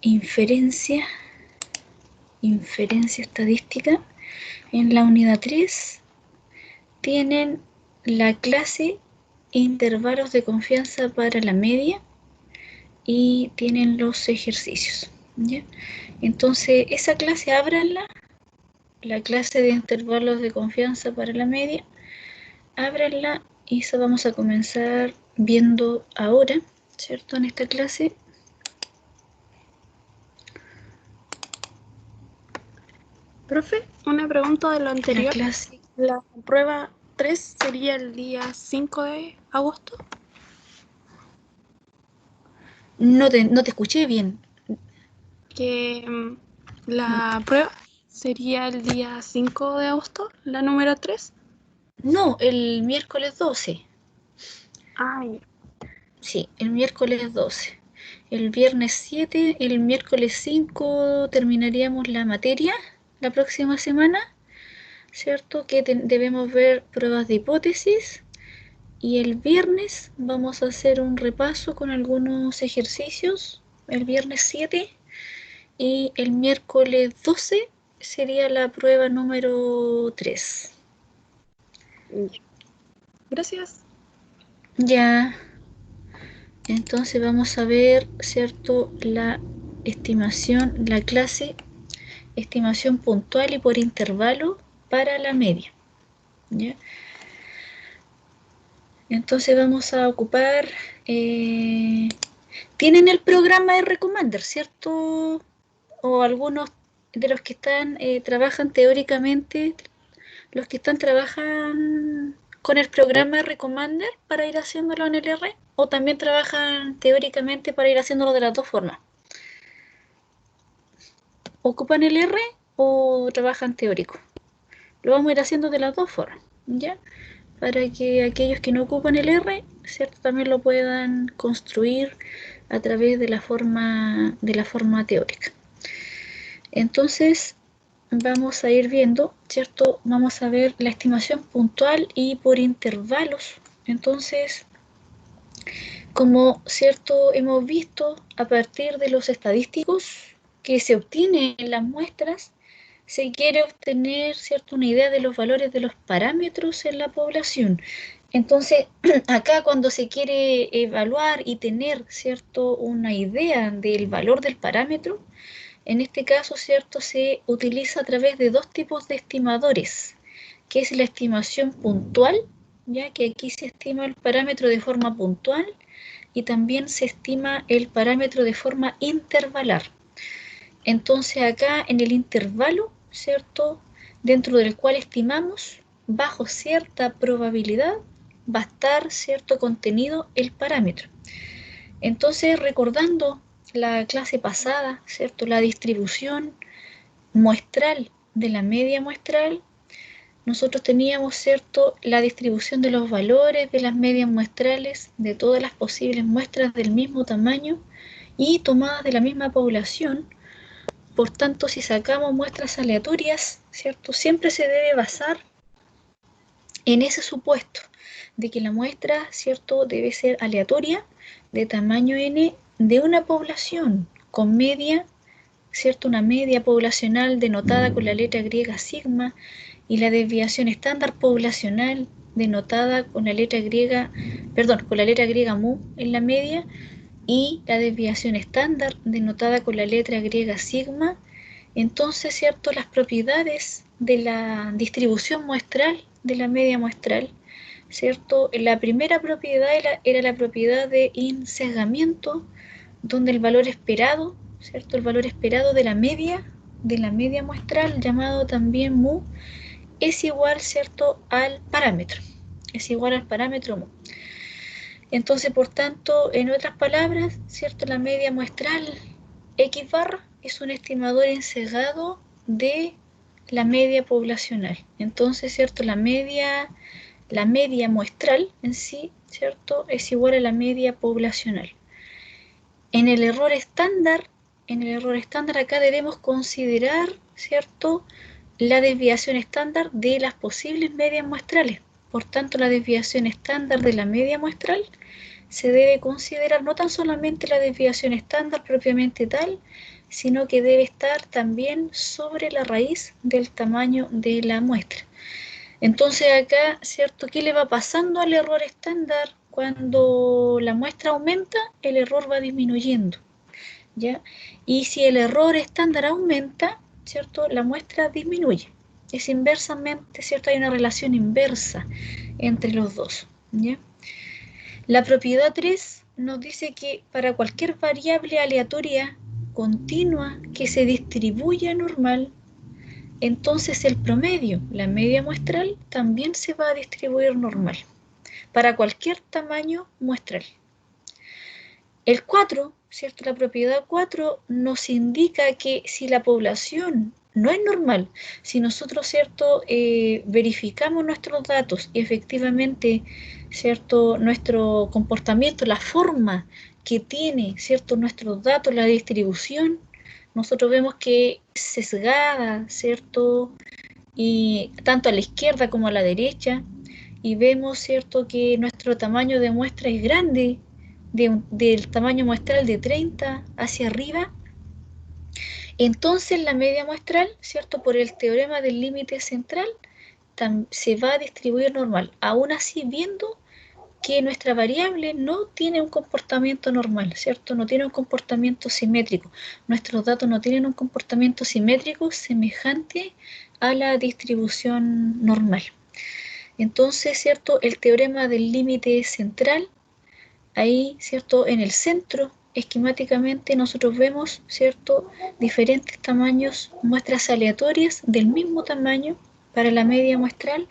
inferencia estadística. En la unidad 3 tienen la clase intervalos de confianza para la media y tienen los ejercicios, ¿ya? Entonces, esa clase ábranla, la clase de intervalos de confianza para la media, ábranla y eso vamos a comenzar viendo ahora, ¿cierto? En esta clase. Profe, una pregunta de lo anterior. La clase. ¿La prueba 3 sería el día 5 de agosto? No te escuché bien. Que la prueba sería el día 5 de agosto, la número 3. No, el miércoles 12. Ay, Sí, el miércoles 12. El viernes 7, el miércoles 5 terminaríamos la materia la próxima semana, ¿cierto? Que debemos ver pruebas de hipótesis. Y el viernes vamos a hacer un repaso con algunos ejercicios, el viernes 7. Y el miércoles 12 sería la prueba número 3. gracias. Ya, entonces vamos a ver, ¿cierto? La estimación, la clase estimación puntual y por intervalo para la media, ¿ya? Entonces vamos a ocupar, tienen el programa de Recommender, ¿cierto? O algunos de los que están, trabajan teóricamente, los que están trabajan con el programa de Recommender para ir haciéndolo en el R, o también trabajan teóricamente para ir haciéndolo de las dos formas. ¿Ocupan el R o trabajan teórico? Lo vamos a ir haciendo de las dos formas, ¿ya? Para que aquellos que no ocupan el R, ¿cierto? También lo puedan construir a través de la forma teórica. Entonces, vamos a ir viendo, ¿cierto? Vamos a ver la estimación puntual y por intervalos. Entonces, como, ¿cierto? Hemos visto a partir de los estadísticos que se obtienen en las muestras, se quiere obtener, ¿cierto? Una idea de los valores de los parámetros en la población. Entonces, acá cuando se quiere evaluar y tener, ¿cierto? Una idea del valor del parámetro, en este caso, ¿cierto? Se utiliza a través de dos tipos de estimadores, que es la estimación puntual, ya que aquí se estima el parámetro de forma puntual y también se estima el parámetro de forma intervalar. Entonces acá en el intervalo, ¿cierto? Dentro del cual estimamos, bajo cierta probabilidad, va a estar cierto contenido el parámetro. Entonces, recordando la clase pasada, ¿cierto? La distribución muestral de la media muestral, nosotros teníamos, ¿cierto? La distribución de los valores de las medias muestrales de todas las posibles muestras del mismo tamaño y tomadas de la misma población. Por tanto, si sacamos muestras aleatorias, ¿cierto? Siempre se debe basar en ese supuesto de que la muestra, ¿cierto? Debe ser aleatoria de tamaño n de una población con media, ¿cierto? Una media poblacional denotada con la letra griega sigma y la desviación estándar poblacional denotada con la letra griega, perdón, con la letra griega mu en la media y la desviación estándar denotada con la letra griega sigma. Entonces, ¿cierto? Las propiedades de la distribución muestral, de la media muestral, ¿cierto? La primera propiedad era la propiedad de insesgamiento, donde el valor esperado, ¿cierto? El valor esperado de la media muestral, llamado también mu, es igual, ¿cierto? Al parámetro. Es igual al parámetro mu. Entonces, por tanto, en otras palabras, ¿cierto? La media muestral X bar es un estimador ensesgado de la media poblacional. Entonces, ¿cierto? La media muestral en sí, ¿cierto? Es igual a la media poblacional. En el error estándar acá debemos considerar, ¿cierto? La desviación estándar de las posibles medias muestrales. Por tanto, la desviación estándar de la media muestral se debe considerar no tan solamente la desviación estándar propiamente tal, sino que debe estar también sobre la raíz del tamaño de la muestra. Entonces acá, ¿cierto? ¿Qué le va pasando al error estándar? Cuando la muestra aumenta, el error va disminuyendo, ¿ya? Y si el error estándar aumenta, ¿cierto? La muestra disminuye. Es inversamente, ¿cierto? Hay una relación inversa entre los dos, ¿ya? La propiedad 3 nos dice que para cualquier variable aleatoria continua que se distribuya normal, entonces el promedio, la media muestral, también se va a distribuir normal para cualquier tamaño muestral. El 4, ¿cierto? La propiedad 4 nos indica que si la población no es normal, si nosotros, ¿cierto? Verificamos nuestros datos y efectivamente, ¿cierto? Nuestro comportamiento, la forma que tiene, ¿cierto? Nuestros datos, la distribución, nosotros vemos que es sesgada, ¿cierto? Y tanto a la izquierda como a la derecha, y vemos, ¿cierto?, que nuestro tamaño de muestra es grande, del tamaño muestral de 30 hacia arriba, entonces la media muestral, ¿cierto?, por el teorema del límite central, se va a distribuir normal, aún así viendo que nuestra variable no tiene un comportamiento normal, ¿cierto? No tiene un comportamiento simétrico. Nuestros datos no tienen un comportamiento simétrico semejante a la distribución normal. Entonces, ¿cierto? El teorema del límite central, ahí, ¿cierto? En el centro, esquemáticamente, nosotros vemos, ¿cierto? Diferentes tamaños, muestras aleatorias del mismo tamaño para la media muestral,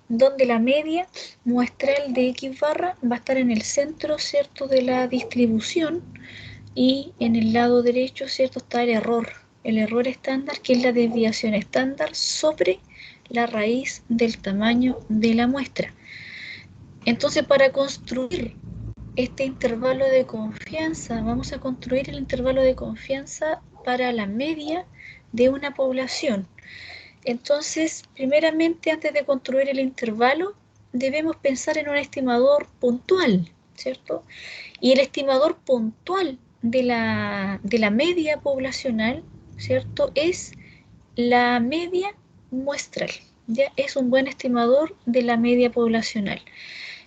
donde la media muestral de X barra va a estar en el centro, ¿cierto?, de la distribución, y en el lado derecho, ¿cierto?, está el error estándar, que es la desviación estándar sobre la raíz del tamaño de la muestra. Entonces, para construir este intervalo de confianza, vamos a construir el intervalo de confianza para la media de una población. Entonces, primeramente, antes de construir el intervalo, debemos pensar en un estimador puntual, ¿cierto? Y el estimador puntual de la media poblacional, ¿cierto?, es la media muestral. Ya es un buen estimador de la media poblacional.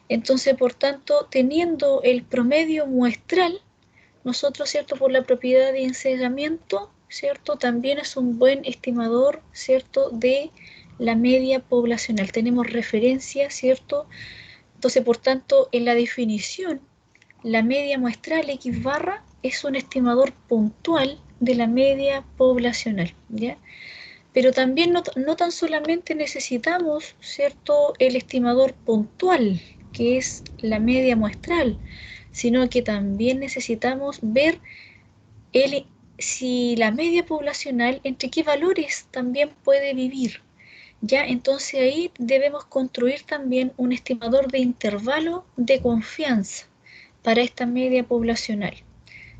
Entonces, por tanto, teniendo el promedio muestral, nosotros, ¿cierto?, por la propiedad de ensayamiento, ¿cierto?, también es un buen estimador, ¿cierto?, de la media poblacional. Tenemos referencia, ¿cierto? Entonces, por tanto, en la definición, la media muestral X barra es un estimador puntual de la media poblacional, ¿ya? Pero también no tan solamente necesitamos, ¿cierto?, el estimador puntual, que es la media muestral, sino que también necesitamos ver si la media poblacional, entre qué valores también puede vivir. Ya, entonces ahí debemos construir también un estimador de intervalo de confianza para esta media poblacional.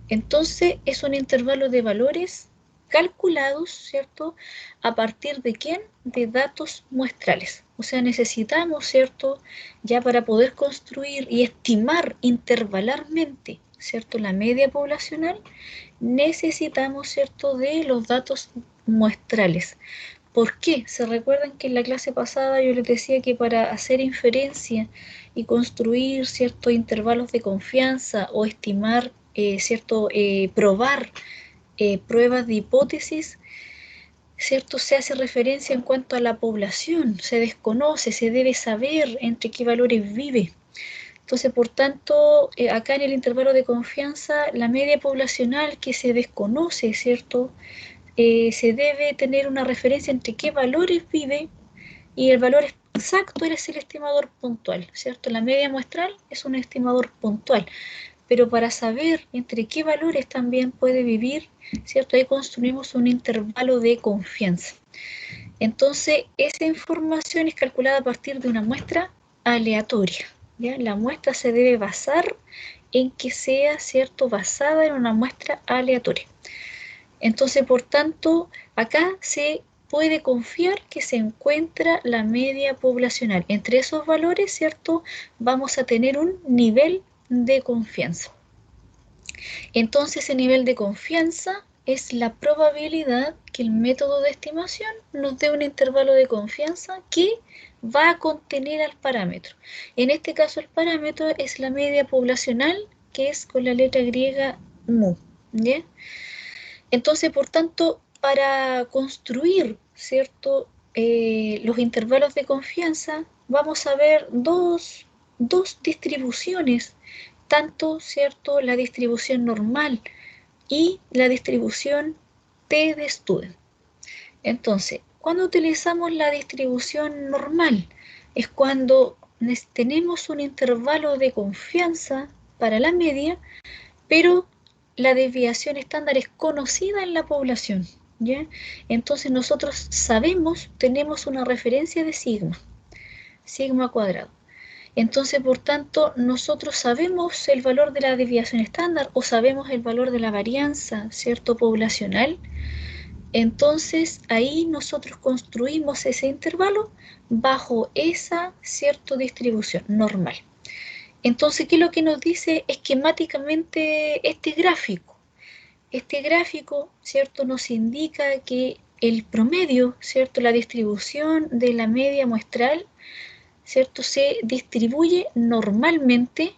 Entonces es un intervalo de valores calculados, ¿cierto? ¿A partir de quién? De datos muestrales. O sea, necesitamos, ¿cierto? Ya para poder construir y estimar intervalarmente, ¿cierto?, la media poblacional, necesitamos, ¿cierto?, de los datos muestrales. ¿Por qué? ¿Se recuerdan que en la clase pasada yo les decía que para hacer inferencia y construir ciertos intervalos de confianza o estimar, probar pruebas de hipótesis, ¿cierto?, se hace referencia en cuanto a la población, se desconoce, se debe saber entre qué valores vive. Entonces, por tanto, acá en el intervalo de confianza, la media poblacional que se desconoce, ¿cierto?, se debe tener una referencia entre qué valores vive, y el valor exacto es el estimador puntual, ¿cierto? La media muestral es un estimador puntual, pero para saber entre qué valores también puede vivir, ¿cierto?, ahí construimos un intervalo de confianza. Entonces, esa información es calculada a partir de una muestra aleatoria, ¿ya? La muestra se debe basar en que sea, ¿cierto?, basada en una muestra aleatoria. Entonces, por tanto, acá se puede confiar que se encuentra la media poblacional. Entre esos valores, ¿cierto?, vamos a tener un nivel de confianza. Entonces, el nivel de confianza es la probabilidad que el método de estimación nos dé un intervalo de confianza que va a contener al parámetro. En este caso, el parámetro es la media poblacional, que es con la letra griega mu. ¿Ya? Entonces, por tanto, para construir, ¿cierto? Los intervalos de confianza, vamos a ver dos distribuciones, tanto, ¿cierto? La distribución normal y la distribución T de Student. Entonces, cuando utilizamos la distribución normal, es cuando tenemos un intervalo de confianza para la media, pero la desviación estándar es conocida en la población, ¿ya? Entonces nosotros sabemos, tenemos una referencia de sigma cuadrado. Entonces, por tanto, nosotros sabemos el valor de la desviación estándar o sabemos el valor de la varianza, ¿cierto? Poblacional. Entonces, ahí nosotros construimos ese intervalo bajo esa, ¿cierto? Distribución normal. Entonces, ¿qué es lo que nos dice esquemáticamente este gráfico? Este gráfico, ¿cierto? Nos indica que el promedio, ¿cierto? La distribución de la media muestral, ¿cierto? Se distribuye normalmente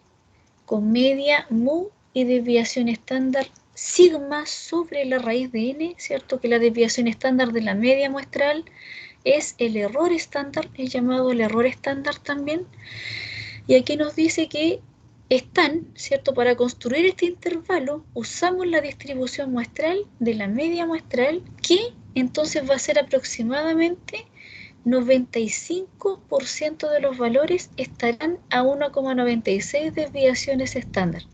con media mu y desviación estándar sigma sobre la raíz de n, ¿cierto? Que la desviación estándar de la media muestral es el error estándar, es llamado el error estándar también. Y aquí nos dice que están, ¿cierto? Para construir este intervalo usamos la distribución muestral de la media muestral, que entonces va a ser aproximadamente 95% de los valores estarán a 1,96 desviaciones estándar.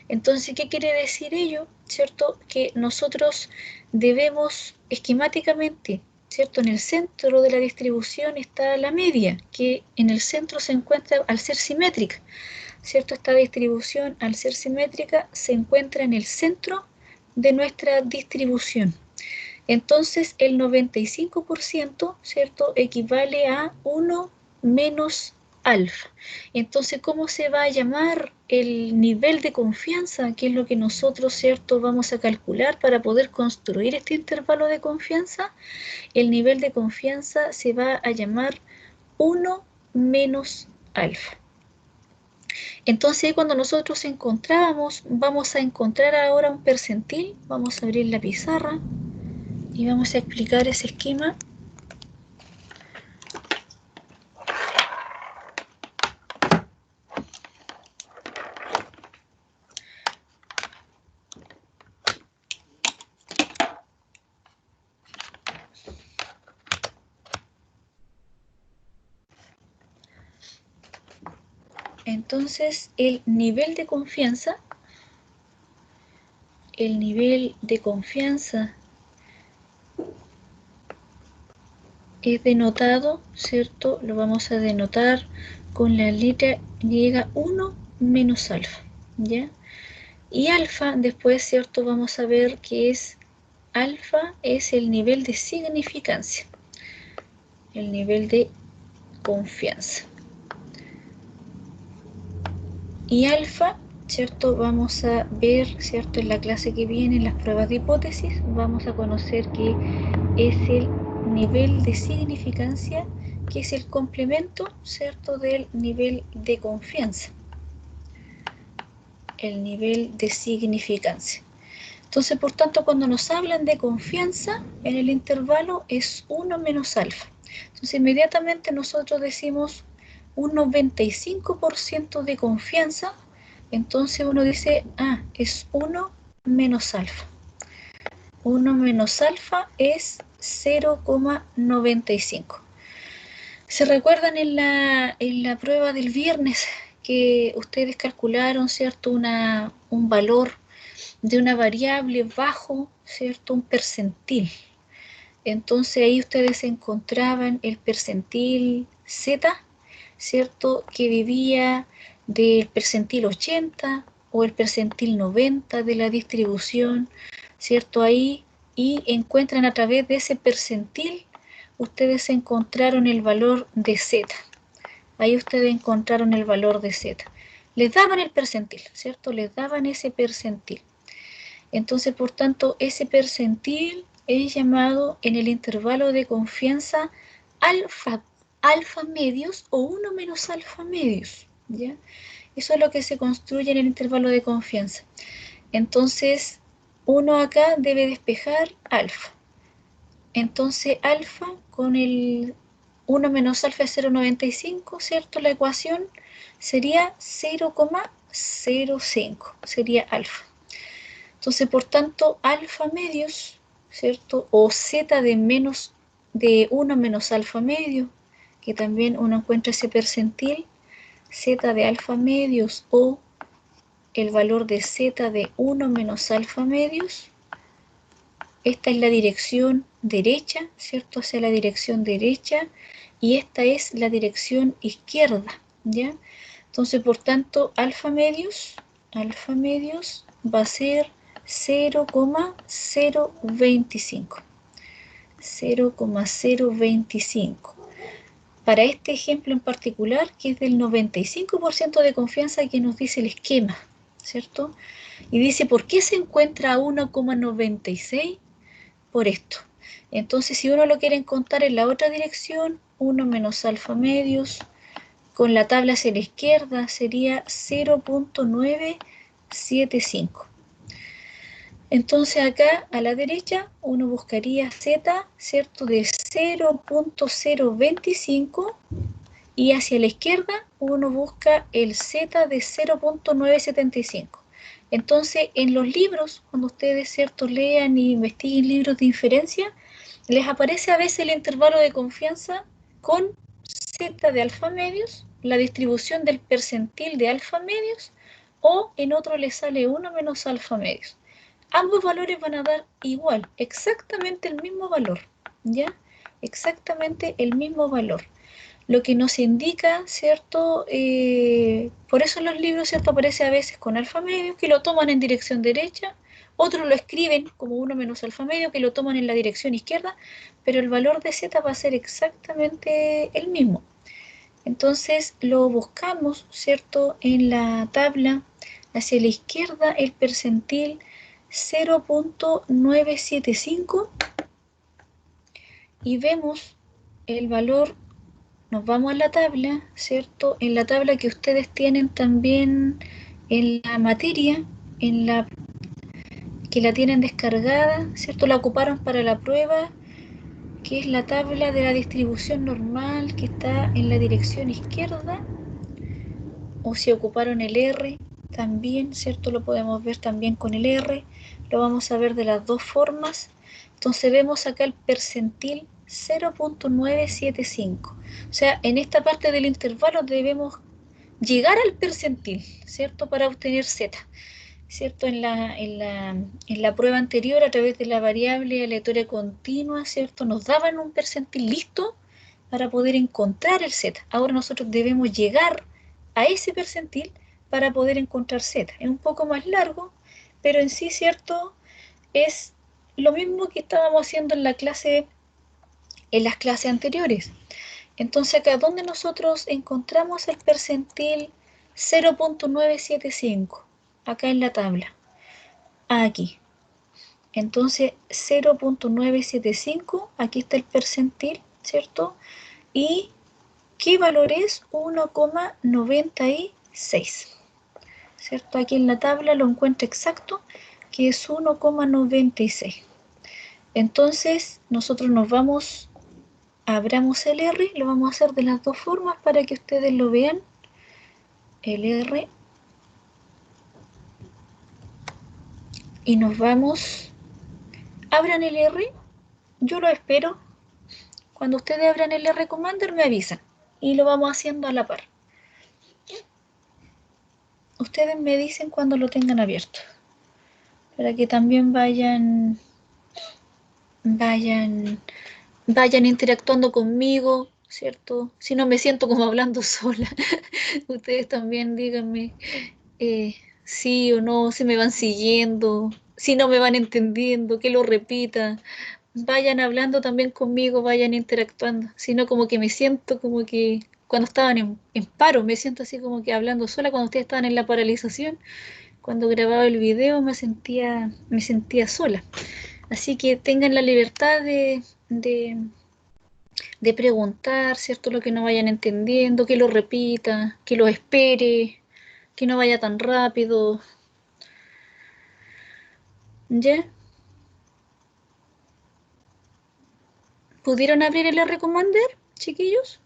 Entonces, ¿qué quiere decir ello? ¿Cierto? Que nosotros debemos esquemáticamente, ¿cierto? En el centro de la distribución está la media, que en el centro se encuentra al ser simétrica, ¿cierto? Esta distribución, al ser simétrica, se encuentra en el centro de nuestra distribución. Entonces, el 95%, ¿cierto? Equivale a 1 menos alfa. Entonces, ¿cómo se va a llamar el nivel de confianza? Que es lo que nosotros, ¿cierto? Vamos a calcular para poder construir este intervalo de confianza. El nivel de confianza se va a llamar 1 menos alfa. Entonces, cuando nosotros encontrábamos, vamos a encontrar ahora un percentil. Vamos a abrir la pizarra y vamos a explicar ese esquema. Entonces, el nivel de confianza es denotado, ¿cierto? Lo vamos a denotar con la letra griega 1 menos alfa, ¿ya? Y alfa, después, ¿cierto? Vamos a ver que alfa es el nivel de significancia, el nivel de confianza. Y alfa, ¿cierto? Vamos a ver, ¿cierto? En la clase que viene, en las pruebas de hipótesis, vamos a conocer que es el nivel de significancia, que es el complemento, ¿cierto? Del nivel de confianza. El nivel de significancia. Entonces, por tanto, cuando nos hablan de confianza en el intervalo es 1 menos alfa. Entonces, inmediatamente nosotros decimos un 95% de confianza. Entonces uno dice, es 1 menos alfa. 1 menos alfa es 0,95. ¿Se recuerdan en la prueba del viernes que ustedes calcularon, ¿cierto? Un valor de una variable bajo, ¿cierto? Un percentil. Entonces ahí ustedes encontraban el percentil Z, ¿cierto? Que vivía del percentil 80 o el percentil 90 de la distribución, ¿cierto? Ahí, y encuentran a través de ese percentil, ustedes encontraron el valor de Z. Ahí ustedes encontraron el valor de Z. les daban el percentil, ¿cierto? Les daban ese percentil. Entonces, por tanto, ese percentil es llamado en el intervalo de confianza alfa medios o 1 menos alfa medios, ¿ya? Eso es lo que se construye en el intervalo de confianza. Entonces, uno acá debe despejar alfa. Entonces, alfa con el 1 menos alfa es 0,95, ¿cierto? La ecuación sería 0,05, sería alfa. Entonces, por tanto, alfa medios, ¿cierto? O z de 1 menos alfa medio, que también uno encuentra ese percentil, z de alfa medios o el valor de z de 1 menos alfa medios. Esta es la dirección derecha, ¿cierto? Hacia la dirección derecha, y esta es la dirección izquierda, ¿ya? Entonces, por tanto, alfa medios va a ser 0,025. 0,025. Para este ejemplo en particular, que es del 95% de confianza que nos dice el esquema, ¿cierto? Y dice, ¿por qué se encuentra a 1,96? Por esto. Entonces, si uno lo quiere encontrar en la otra dirección, 1 menos alfa medios, con la tabla hacia la izquierda sería 0,975. Entonces acá a la derecha uno buscaría z, ¿cierto?, de 0,025, y hacia la izquierda uno busca el z de 0,975. Entonces, en los libros, cuando ustedes, ¿cierto?, lean y investiguen libros de inferencia, les aparece a veces el intervalo de confianza con z de alfa medios, la distribución del percentil de alfa medios, o en otro les sale 1 menos alfa medios. Ambos valores van a dar igual, exactamente el mismo valor, ¿ya? Exactamente el mismo valor. Lo que nos indica, ¿cierto? Por eso en los libros, ¿cierto?, aparece a veces con alfa medio, que lo toman en dirección derecha, otros lo escriben como 1 menos alfa medio, que lo toman en la dirección izquierda, pero el valor de z va a ser exactamente el mismo. Entonces lo buscamos, ¿cierto?, en la tabla hacia la izquierda, el percentil 0,975, y vemos el valor. Nos vamos a la tabla, ¿cierto? En la tabla que ustedes tienen también en la materia, en la que la tienen descargada, ¿cierto? La ocuparon para la prueba, que es la tabla de la distribución normal que está en la dirección izquierda, o si ocuparon el R también, ¿cierto? Lo podemos ver también con el R, lo vamos a ver de las dos formas. Entonces vemos acá el percentil 0,975. O sea, en esta parte del intervalo debemos llegar al percentil, ¿cierto?, para obtener z, ¿cierto? En la prueba anterior, a través de la variable aleatoria continua, ¿cierto?, nos daban un percentil listo para poder encontrar el z. Ahora nosotros debemos llegar a ese percentil para poder encontrar z. Es un poco más largo, pero en sí, ¿cierto?, es lo mismo que estábamos haciendo en las clases anteriores. Entonces acá donde nosotros encontramos el percentil 0,975, acá en la tabla, aquí. Entonces 0,975, aquí está el percentil, ¿cierto? Y ¿qué valor es? 1,96, ¿cierto? Aquí en la tabla lo encuentro exacto, que es 1,96. Entonces nosotros nos vamos, abramos el R, lo vamos a hacer de las dos formas para que ustedes lo vean. El R, y nos vamos, abran el R, yo lo espero. Cuando ustedes abran el R Commander me avisan y lo vamos haciendo a la par. Ustedes me dicen cuando lo tengan abierto, para que también vayan interactuando conmigo, ¿cierto? Si no me siento como hablando sola, ustedes también díganme sí o no, si me van siguiendo, si no me van entendiendo, que lo repita. Vayan hablando también conmigo, vayan interactuando, sino como que me siento como que cuando estaban en paro, me siento así como que hablando sola cuando ustedes estaban en la paralización. Cuando grababa el video me sentía sola. Así que tengan la libertad de preguntar, ¿cierto? Lo que no vayan entendiendo, que lo repita, que lo espere, que no vaya tan rápido. ¿Ya? ¿Pudieron abrir el Recommender, chiquillos?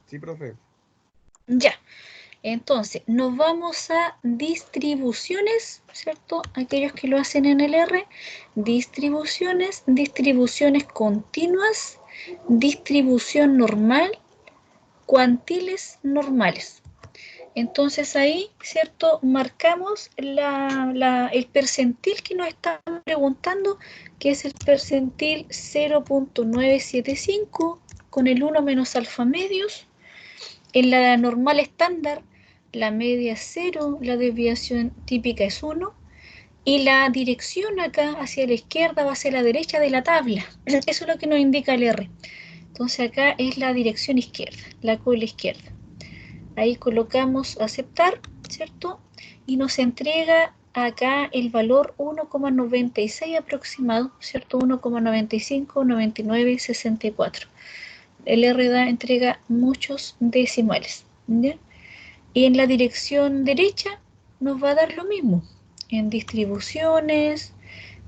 Sí, profe. Ya. Entonces, nos vamos a distribuciones, ¿cierto? Aquellos que lo hacen en el R, distribuciones, distribuciones continuas, distribución normal, cuantiles normales. Entonces ahí, ¿cierto? Marcamos el percentil que nos están preguntando, que es el percentil 0.975 con el 1 menos alfa medios. En la normal estándar, la media es 0, la desviación típica es 1 y la dirección acá hacia la izquierda va hacia la derecha de la tabla. Eso es lo que nos indica el R. Entonces acá es la dirección izquierda, la cola izquierda. Ahí colocamos aceptar, ¿cierto? Y nos entrega acá el valor 1,96 aproximado, ¿cierto? 1,95, 99, 64. El R entrega muchos decimales, ¿ya? Y en la dirección derecha nos va a dar lo mismo. En distribuciones,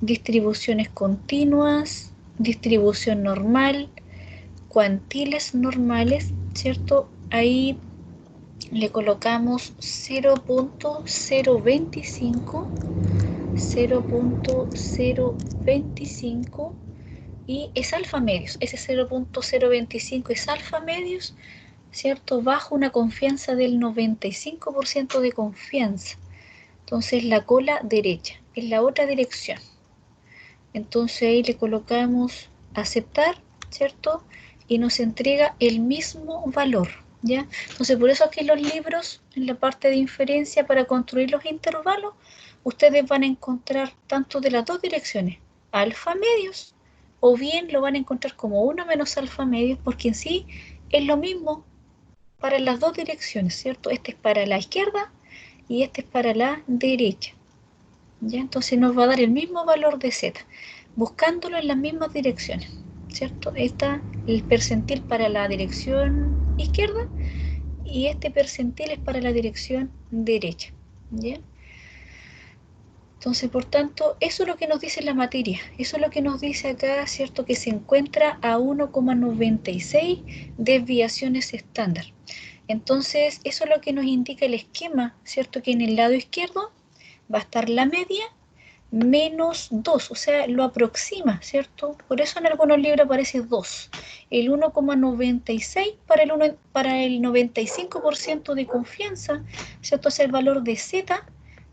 distribuciones continuas, distribución normal, cuantiles normales, ¿cierto? Ahí le colocamos 0.025, 0.025 y es alfa medios. Ese 0.025 es alfa medios, ¿cierto? Bajo una confianza del 95% de confianza. Entonces la cola derecha, es la otra dirección. Entonces ahí le colocamos aceptar, ¿cierto? Y nos entrega el mismo valor, ¿ya? Entonces por eso aquí en los libros, en la parte de inferencia para construir los intervalos, ustedes van a encontrar tanto de las dos direcciones, alfa medios, o bien lo van a encontrar como 1 menos alfa medios, porque en sí es lo mismo para las dos direcciones, ¿cierto? Este es para la izquierda y este es para la derecha. ¿Ya? Entonces nos va a dar el mismo valor de z, buscándolo en las mismas direcciones, ¿cierto? Está el percentil para la dirección izquierda y este percentil es para la dirección derecha, ¿ya? Entonces, por tanto, eso es lo que nos dice la materia, eso es lo que nos dice acá, ¿cierto? Que se encuentra a 1,96 desviaciones estándar. Entonces, eso es lo que nos indica el esquema, ¿cierto? Que en el lado izquierdo va a estar la media menos 2, o sea, lo aproxima, ¿cierto? Por eso en algunos libros aparece 2. El 1,96 para el 95% de confianza, ¿cierto? Es el valor de z.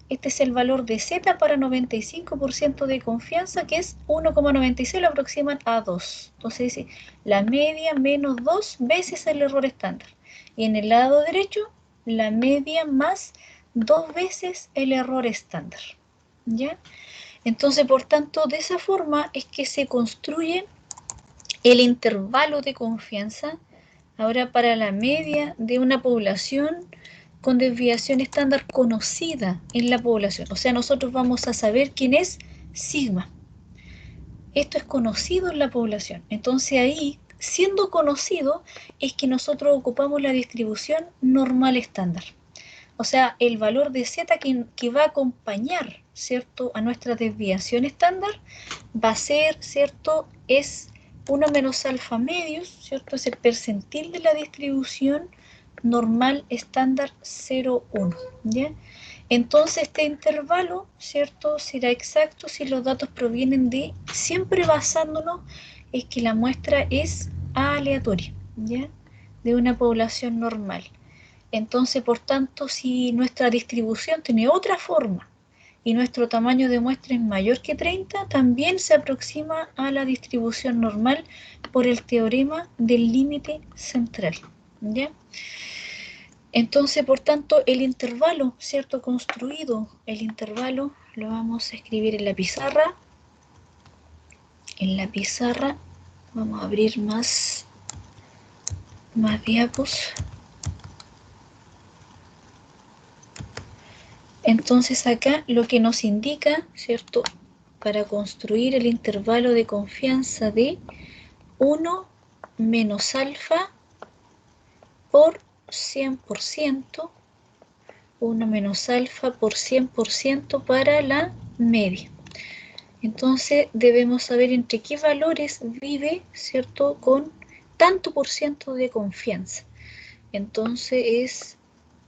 Este es el valor de z para 95% de confianza, que es 1,96, lo aproximan a 2. Entonces dice, la media menos 2 veces el error estándar. Y en el lado derecho, la media más 2 veces el error estándar. ¿Ya? Entonces, por tanto, de esa forma es que se construye el intervalo de confianza ahora para la media de una población con desviación estándar conocida en la población. O sea, nosotros vamos a saber quién es sigma. Esto es conocido en la población. Entonces ahí, siendo conocido, es que nosotros ocupamos la distribución normal estándar. O sea, el valor de z que va a acompañar, ¿cierto?, a nuestra desviación estándar va a ser, ¿cierto?, es 1 menos alfa medios, ¿cierto?, es el percentil de la distribución normal estándar 0,1, ¿ya? Entonces este intervalo, ¿cierto?, será exacto si los datos provienen de, siempre basándonos en que la muestra es aleatoria, ¿ya?, de una población normal. Entonces, por tanto, si nuestra distribución tiene otra forma y nuestro tamaño de muestra es mayor que 30, también se aproxima a la distribución normal por el teorema del límite central, ¿ya? Entonces, por tanto, el intervalo, ¿cierto? Construido, el intervalo lo vamos a escribir en la pizarra. En la pizarra vamos a abrir más diapos. Entonces acá lo que nos indica, ¿cierto? Para construir el intervalo de confianza de 1 menos alfa por 100%, 1 menos alfa por 100% para la media. Entonces debemos saber entre qué valores vive, ¿cierto? Con tanto por ciento de confianza. Entonces es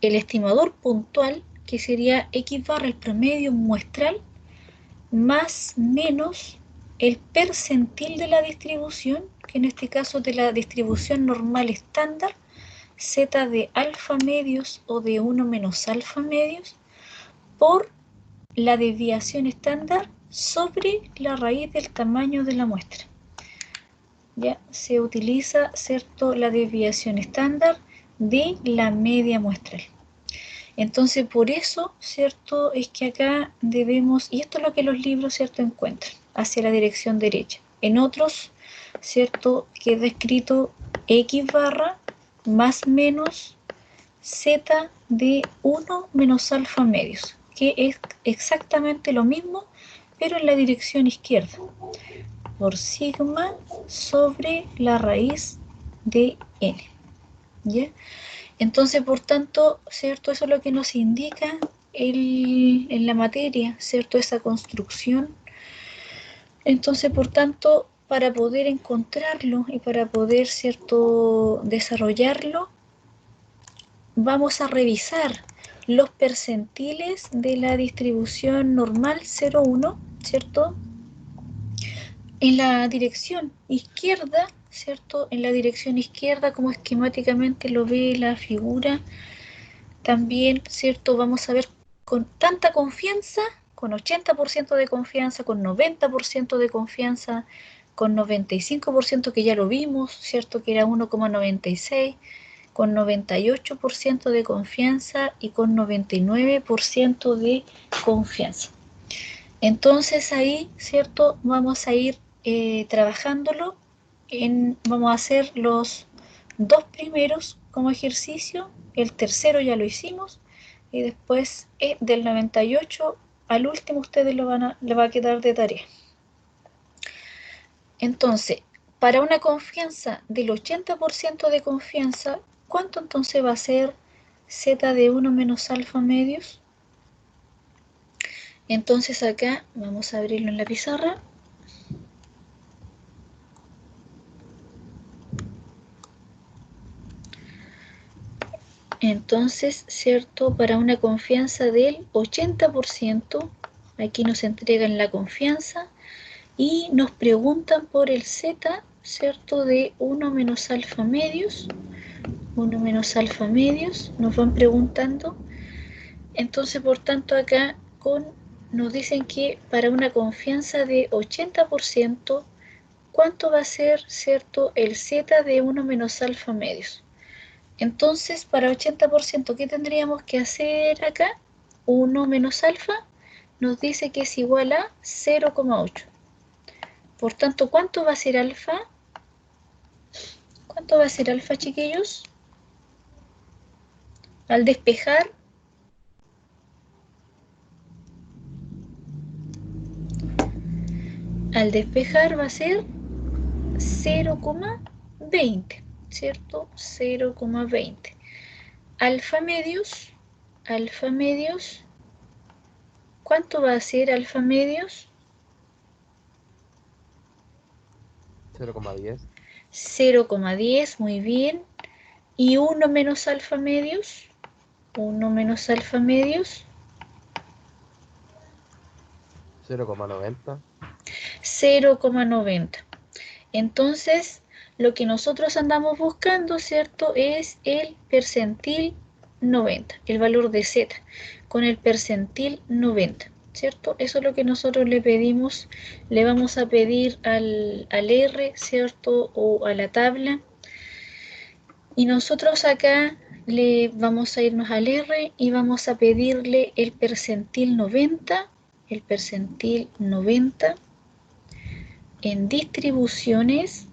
el estimador puntual, que sería X barra el promedio muestral, más menos el percentil de la distribución, que en este caso de la distribución normal estándar, z de alfa medios o de 1 menos alfa medios, por la desviación estándar sobre la raíz del tamaño de la muestra. Ya se utiliza, ¿cierto?, la desviación estándar de la media muestral. Entonces, por eso, ¿cierto?, es que acá debemos, y esto es lo que los libros, ¿cierto?, encuentran, hacia la dirección derecha. En otros, ¿cierto?, queda escrito X barra más menos Z de 1 menos alfa medios, que es exactamente lo mismo, pero en la dirección izquierda, por sigma sobre la raíz de n. ¿Ya? Entonces, por tanto, ¿cierto? Eso es lo que nos indica en la materia, ¿cierto? Esa construcción. Entonces, por tanto, para poder encontrarlo y para poder, ¿cierto?, desarrollarlo, vamos a revisar los percentiles de la distribución normal 0,1, ¿cierto? En la dirección izquierda, ¿cierto? En la dirección izquierda, como esquemáticamente lo ve la figura, también, ¿cierto? Vamos a ver con tanta confianza, con 80% de confianza, con 90% de confianza, con 95% que ya lo vimos, ¿cierto? Que era 1,96, con 98% de confianza y con 99% de confianza. Entonces ahí, ¿cierto? Vamos a ir trabajándolo. Vamos a hacer los dos primeros como ejercicio, el tercero ya lo hicimos, y después del 98 al último ustedes le va a quedar de tarea. Entonces, para una confianza del 80% de confianza, ¿cuánto entonces va a ser z de 1 menos alfa medios? Entonces acá vamos a abrirlo en la pizarra. Entonces, ¿cierto? Para una confianza del 80%, aquí nos entregan la confianza y nos preguntan por el z, ¿cierto? De 1 menos alfa medios. 1 menos alfa medios, nos van preguntando. Entonces, por tanto, acá nos dicen que para una confianza de 80%, ¿cuánto va a ser, ¿cierto?, el z de 1 menos alfa medios? Entonces, para 80%, ¿qué tendríamos que hacer acá? 1 menos alfa nos dice que es igual a 0,8. Por tanto, ¿cuánto va a ser alfa? ¿Cuánto va a ser alfa, chiquillos? Al despejar, va a ser 0,20, ¿cierto? 0,20. Alfa medios, ¿cuánto va a ser alfa medios? 0,10. 0,10, muy bien. Y 1 menos alfa medios, 1 menos alfa medios, 0,90. 0,90. Entonces, lo que nosotros andamos buscando, ¿cierto?, es el percentil 90, el valor de z, con el percentil 90, ¿cierto? Eso es lo que nosotros le pedimos, le vamos a pedir al R, ¿cierto?, o a la tabla. Y nosotros acá le vamos a irnos al R y vamos a pedirle el percentil 90 en distribuciones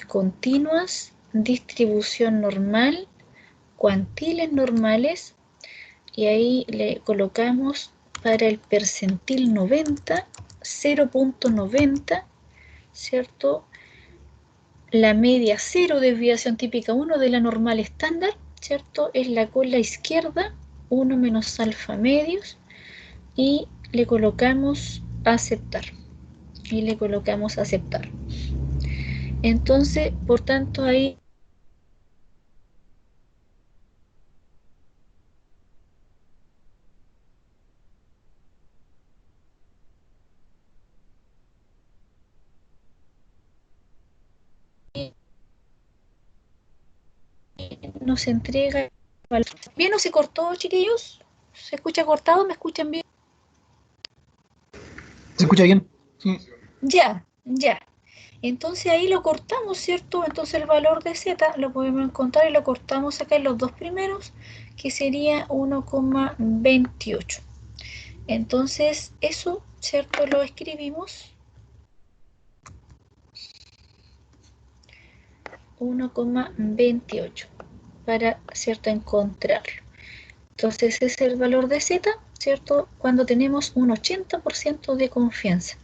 continuas, distribución normal, cuantiles normales, y ahí le colocamos para el percentil 90, 0.90, ¿cierto? La media 0, desviación típica 1 de la normal estándar, ¿cierto? Es la cola izquierda, 1 menos alfa medios, y le colocamos aceptar. Entonces, por tanto, ahí nos entrega. ¿Bien o se cortó, chiquillos? ¿Se escucha cortado? ¿Me escuchan bien? ¿Se escucha bien? Sí. Ya. Entonces ahí lo cortamos, ¿cierto? Entonces el valor de Z lo podemos encontrar y lo cortamos acá en los dos primeros, que sería 1,28. Entonces eso, ¿cierto? Lo escribimos. 1,28 para, ¿cierto?, encontrarlo. Entonces ese es el valor de Z, ¿cierto?, cuando tenemos un 80% de confianza.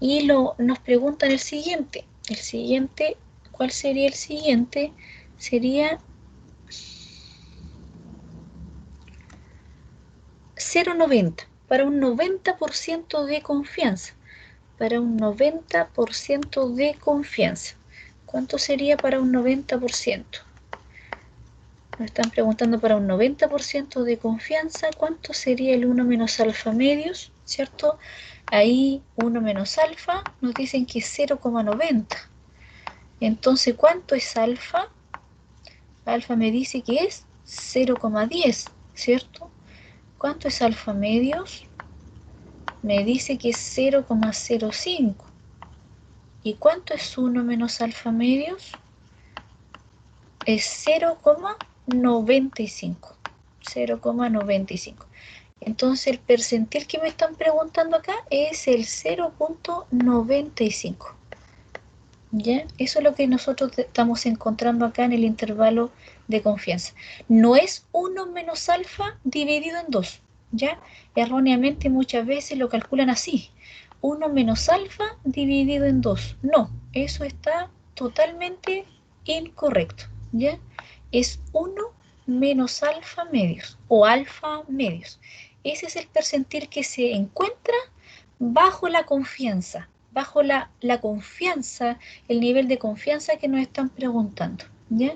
Y nos preguntan el siguiente. ¿Cuál sería el siguiente? Sería 0,90 para un 90% de confianza. ¿Cuánto sería para un 90%? Nos están preguntando para un 90% de confianza, ¿cuánto sería el 1 menos alfa medios? ¿Cierto? Ahí 1 menos alfa nos dicen que es 0,90. Entonces, ¿cuánto es alfa? Alfa me dice que es 0,10, ¿cierto? ¿Cuánto es alfa medios? Me dice que es 0,05. ¿Y cuánto es 1 menos alfa medios? Es 0,95. 0,95. Entonces el percentil que me están preguntando acá es el 0,95. ¿Ya? Eso es lo que nosotros estamos encontrando acá en el intervalo de confianza. No es 1 menos alfa dividido en 2. ¿Ya? Erróneamente muchas veces lo calculan así. 1 menos alfa dividido en 2. No, eso está totalmente incorrecto. ¿Ya? Es 1 menos alfa medios o alfa medios. Ese es el percentil que se encuentra bajo la confianza, el nivel de confianza que nos están preguntando, ¿ya?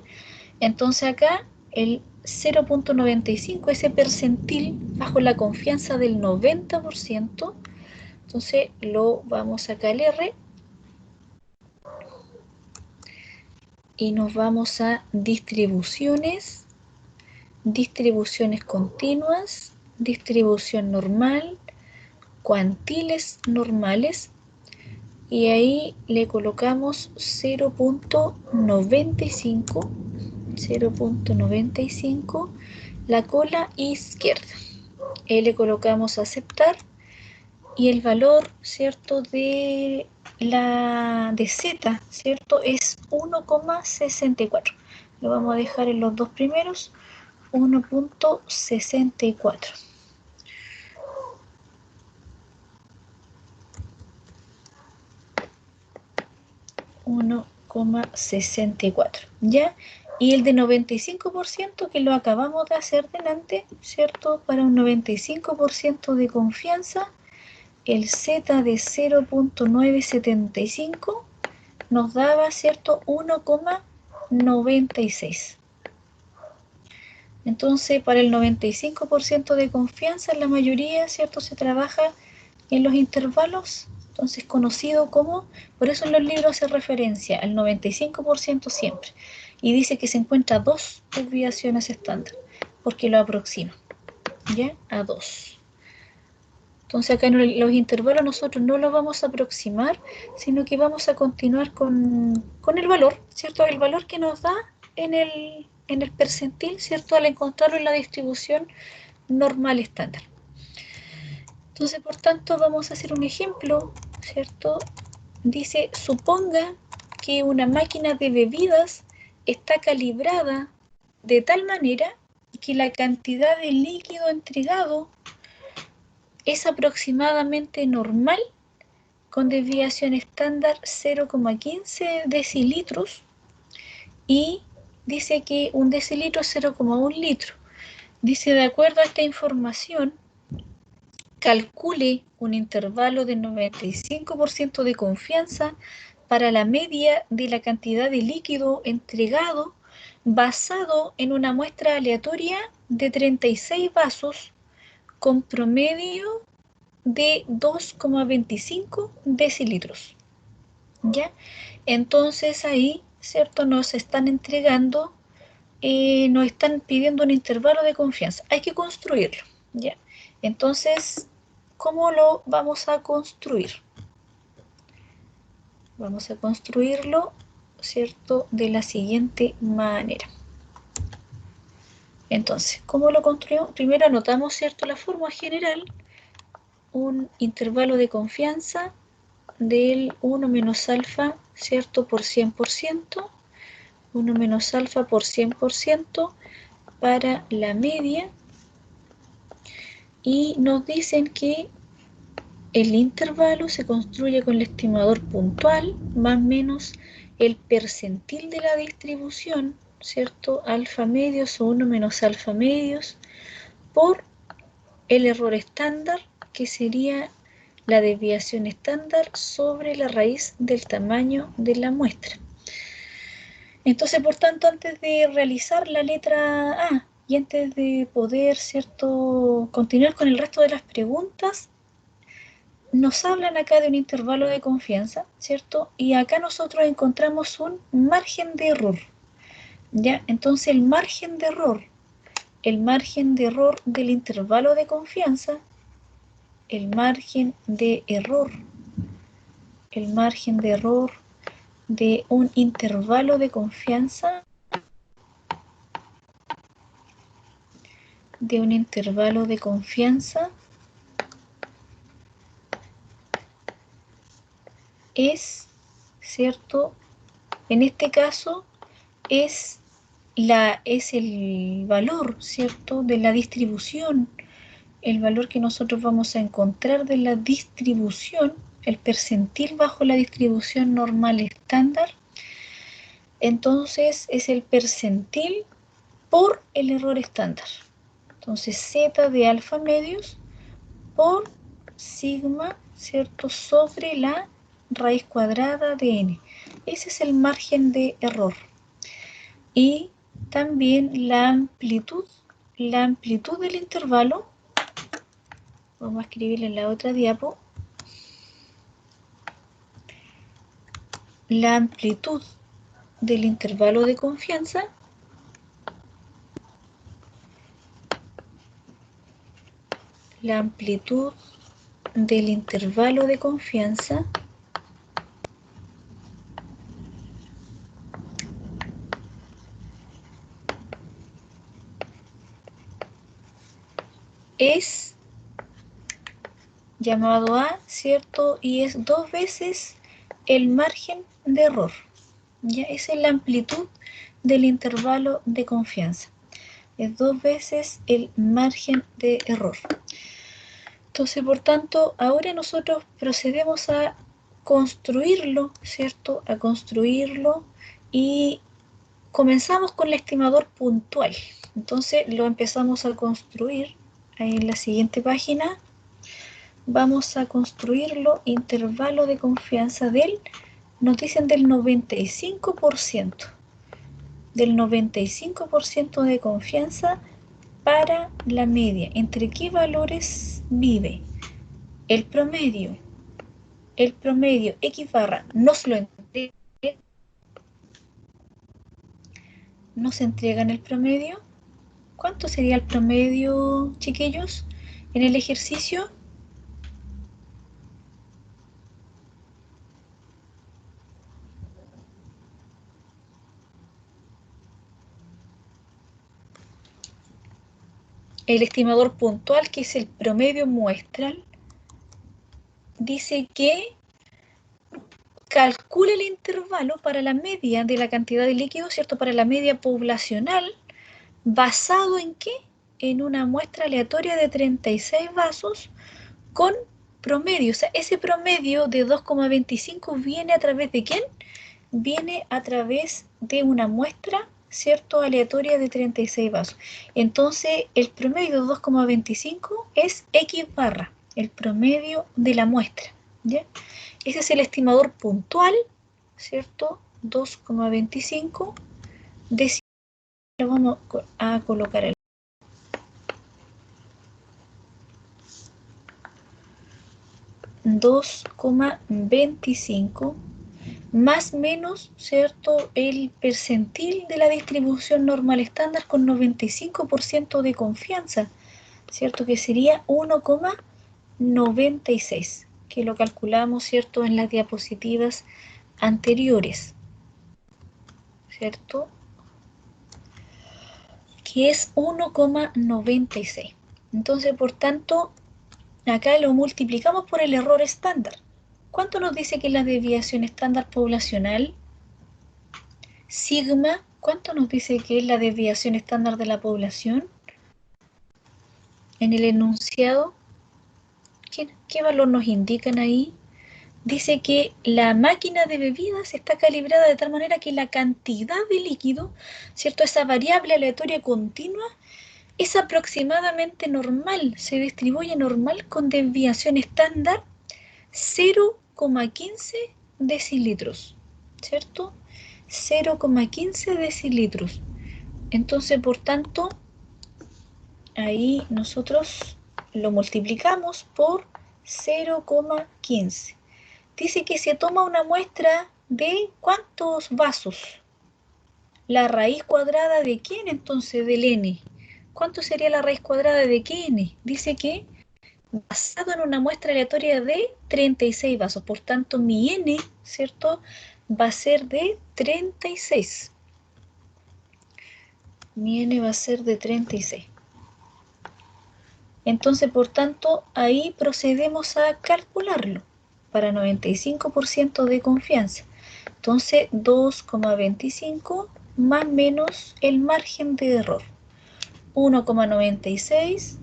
Entonces acá el 0,95, ese percentil bajo la confianza del 90%, entonces lo vamos acá al R y nos vamos a distribuciones continuas, distribución normal, cuantiles normales, y ahí le colocamos 0,95 la cola izquierda. Le colocamos aceptar y el valor, ¿cierto?, de Z, ¿cierto?, es 1,64. Lo vamos a dejar en los dos primeros, 1,64. ¿Ya? Y el de 95% que lo acabamos de hacer delante, ¿cierto? Para un 95% de confianza, el Z de 0,975 nos daba, ¿cierto?, 1,96. Entonces, para el 95% de confianza, la mayoría, ¿cierto?, se trabaja en los intervalos, entonces conocido como, por eso en los libros hace referencia al 95% siempre, y dice que se encuentra 2 desviaciones estándar, porque lo aproxima, ¿ya? A 2. Entonces acá en los intervalos nosotros no lo vamos a aproximar, sino que vamos a continuar con el valor, ¿cierto? El valor que nos da en el percentil, ¿cierto? Al encontrarlo en la distribución normal estándar. Entonces, por tanto, vamos a hacer un ejemplo, ¿cierto? Dice, suponga que una máquina de bebidas está calibrada de tal manera que la cantidad de líquido entregado es aproximadamente normal con desviación estándar 0,15 decilitros y dice que un decilitro es 0,1 litro. Dice, de acuerdo a esta información, calcule un intervalo de 95% de confianza para la media de la cantidad de líquido entregado basado en una muestra aleatoria de 36 vasos con promedio de 2,25 decilitros. ¿Ya? Entonces ahí, ¿cierto? Nos están entregando, nos están pidiendo un intervalo de confianza. Hay que construirlo, ¿ya? Entonces, ¿cómo lo vamos a construir? Vamos a construirlo, ¿cierto? De la siguiente manera. Entonces, ¿cómo lo construimos? Primero anotamos, ¿cierto? La forma general, un intervalo de confianza del 1 menos alfa, ¿cierto? Por 100%, 1 menos alfa por 100% para la media. Y nos dicen que el intervalo se construye con el estimador puntual más menos el percentil de la distribución, ¿cierto? Alfa medios o 1 menos alfa medios por el error estándar, que sería la desviación estándar sobre la raíz del tamaño de la muestra. Entonces, por tanto, antes de realizar la letra A y antes de poder, ¿cierto?, continuar con el resto de las preguntas, nos hablan acá de un intervalo de confianza, ¿cierto? Y acá nosotros encontramos un margen de error, ¿ya? Entonces, el margen de error del intervalo de confianza, el margen de error de un intervalo de confianza, es, ¿cierto? En este caso es el valor, ¿cierto?, de la distribución, el valor que nosotros vamos a encontrar de la distribución, el percentil bajo la distribución normal estándar. Entonces es el percentil por el error estándar. Entonces z de alfa medios por sigma, ¿cierto?, sobre la raíz cuadrada de n. Ese es el margen de error. Y también la amplitud del intervalo, vamos a escribirla en la otra diapo, la amplitud del intervalo de confianza es llamado A, ¿cierto? Y es 2 veces el margen de error. Ya, esa es la amplitud del intervalo de confianza. Es 2 veces el margen de error. Entonces, por tanto, ahora nosotros procedemos a construirlo, ¿cierto? A construirlo y comenzamos con el estimador puntual. Entonces, lo empezamos a construir ahí en la siguiente página. Vamos a construirlo, intervalo de confianza nos dicen del 95%. Del 95% de confianza para la media. ¿Entre qué valores vive? El promedio X barra nos entregan el promedio. ¿Cuánto sería el promedio, chiquillos, en el ejercicio? el estimador puntual, que es el promedio muestral, dice que calcule el intervalo para la media de la cantidad de líquido, ¿cierto? Para la media poblacional, ¿basado en qué? En una muestra aleatoria de 36 vasos con promedio. O sea, ese promedio de 2,25 viene a través de ¿quién? Viene a través de una muestra, ¿cierto? Aleatoria de 36 vasos. Entonces, el promedio de 2,25 es X barra, el promedio de la muestra, ¿ya? Ese es el estimador puntual, ¿cierto? 2,25 decilitros. Lo vamos a colocar el 2,25 más menos, ¿cierto? El percentil de la distribución normal estándar con 95% de confianza, ¿cierto? Que sería 1,96, que lo calculamos, ¿cierto? En las diapositivas anteriores, ¿cierto? Que es 1,96. Entonces, por tanto, acá lo multiplicamos por el error estándar. ¿Cuánto nos dice que es la desviación estándar poblacional? Sigma, ¿cuánto nos dice que es la desviación estándar de la población? En el enunciado, ¿qué valor nos indican ahí? Dice que la máquina de bebidas está calibrada de tal manera que la cantidad de líquido, ¿cierto? Esa variable aleatoria continua es aproximadamente normal, se distribuye normal con desviación estándar 0,15 decilitros, ¿cierto? 0,15 decilitros. Entonces, por tanto, ahí nosotros lo multiplicamos por 0,15. Dice que se toma una muestra de ¿cuántos vasos? La raíz cuadrada de ¿quién entonces? Del n. ¿Cuánto sería la raíz cuadrada de qué n? Dice que basado en una muestra aleatoria de 36 vasos. Por tanto, mi n, ¿cierto? Va a ser de 36. Mi n va a ser de 36. Entonces, por tanto, ahí procedemos a calcularlo para 95% de confianza. Entonces, 2,25 más menos el margen de error. 1,96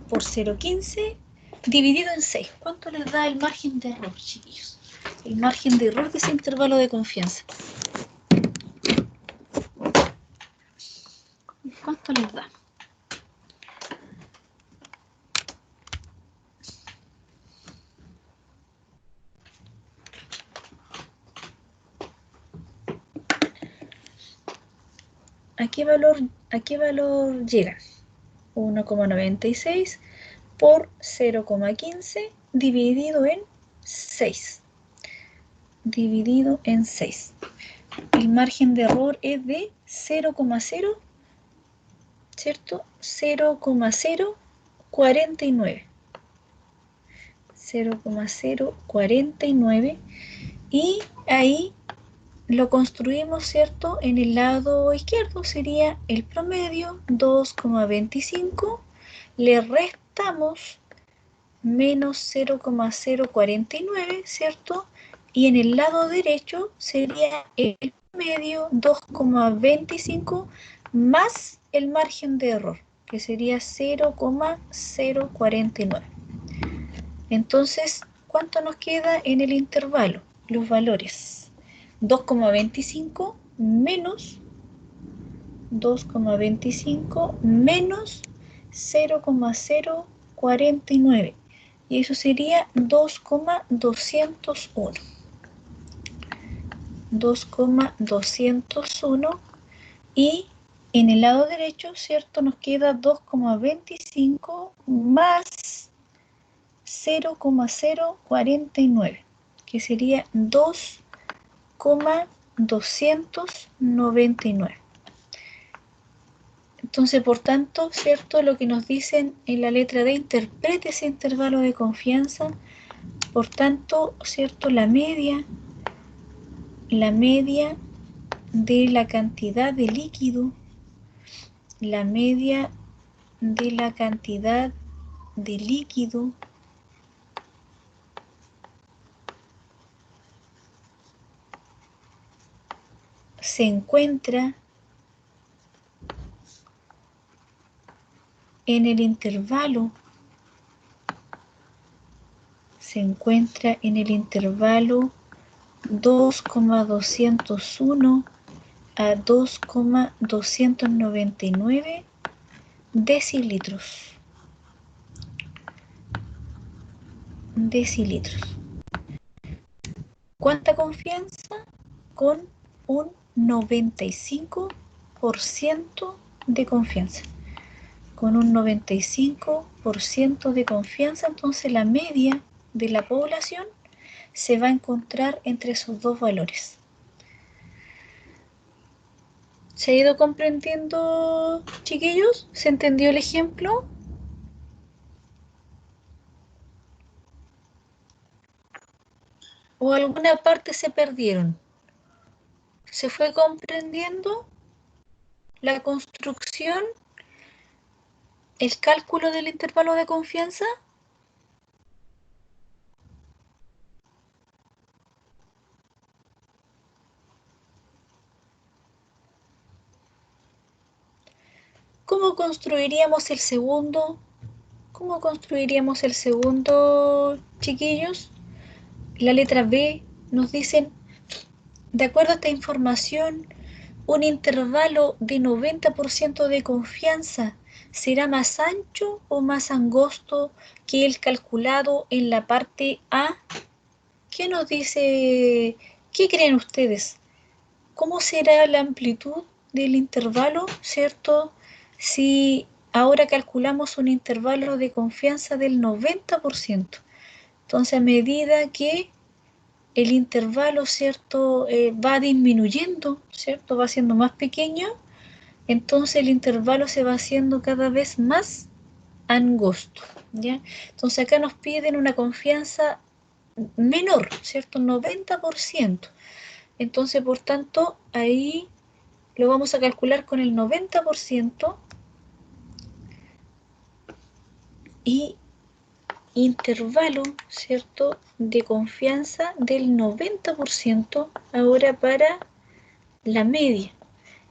por 0,15 dividido en 6. ¿Cuánto les da el margen de error, chiquillos? El margen de error de ese intervalo de confianza. ¿Cuánto les da? ¿A qué valor llegan? 1,96 por 0,15 dividido en 6. Dividido en 6. El margen de error es de 0,0, ¿cierto? 0,049. 0,049. Y ahí lo construimos, ¿cierto? En el lado izquierdo sería el promedio, 2,25. Le restamos menos 0,049, ¿cierto? Y en el lado derecho sería el promedio, 2,25 más el margen de error, que sería 0,049. Entonces, ¿cuánto nos queda en el intervalo? Los valores. 2,25 menos 2,25 menos 0,049. Y eso sería 2,201. 2,201. Y en el lado derecho, ¿cierto? Nos queda 2,25 más 0,049, que sería 2,299. Entonces, por tanto, ¿cierto? Lo que nos dicen en la letra D, interprete ese intervalo de confianza. Por tanto, ¿cierto? La media de la cantidad de líquido, la media de la cantidad de líquido se encuentra en el intervalo 2,201 a 2,299 decilitros. ¿Cuánta confianza? Con un 95% de confianza. Con un 95% de confianza, entonces la media de la población se va a encontrar entre esos dos valores. ¿Se ha ido comprendiendo, chiquillos? ¿Se entendió el ejemplo? ¿O alguna parte se perdieron? ¿Se fue comprendiendo la construcción, el cálculo del intervalo de confianza? ¿Cómo construiríamos el segundo? ¿Cómo construiríamos el segundo, chiquillos? La letra B nos dicen, de acuerdo a esta información, un intervalo de 90% de confianza será más ancho o más angosto que el calculado en la parte A. ¿Qué nos dice? ¿Qué creen ustedes? ¿Cómo será la amplitud del intervalo, cierto? Si ahora calculamos un intervalo de confianza del 90%. Entonces, a medida que el intervalo, ¿cierto? Va disminuyendo, ¿cierto? Va siendo más pequeño, entonces el intervalo se va haciendo cada vez más angosto, ¿ya? Entonces acá nos piden una confianza menor, ¿cierto? 90%. Entonces, por tanto, ahí lo vamos a calcular con el 90% y intervalo, ¿cierto?, de confianza del 90% ahora para la media.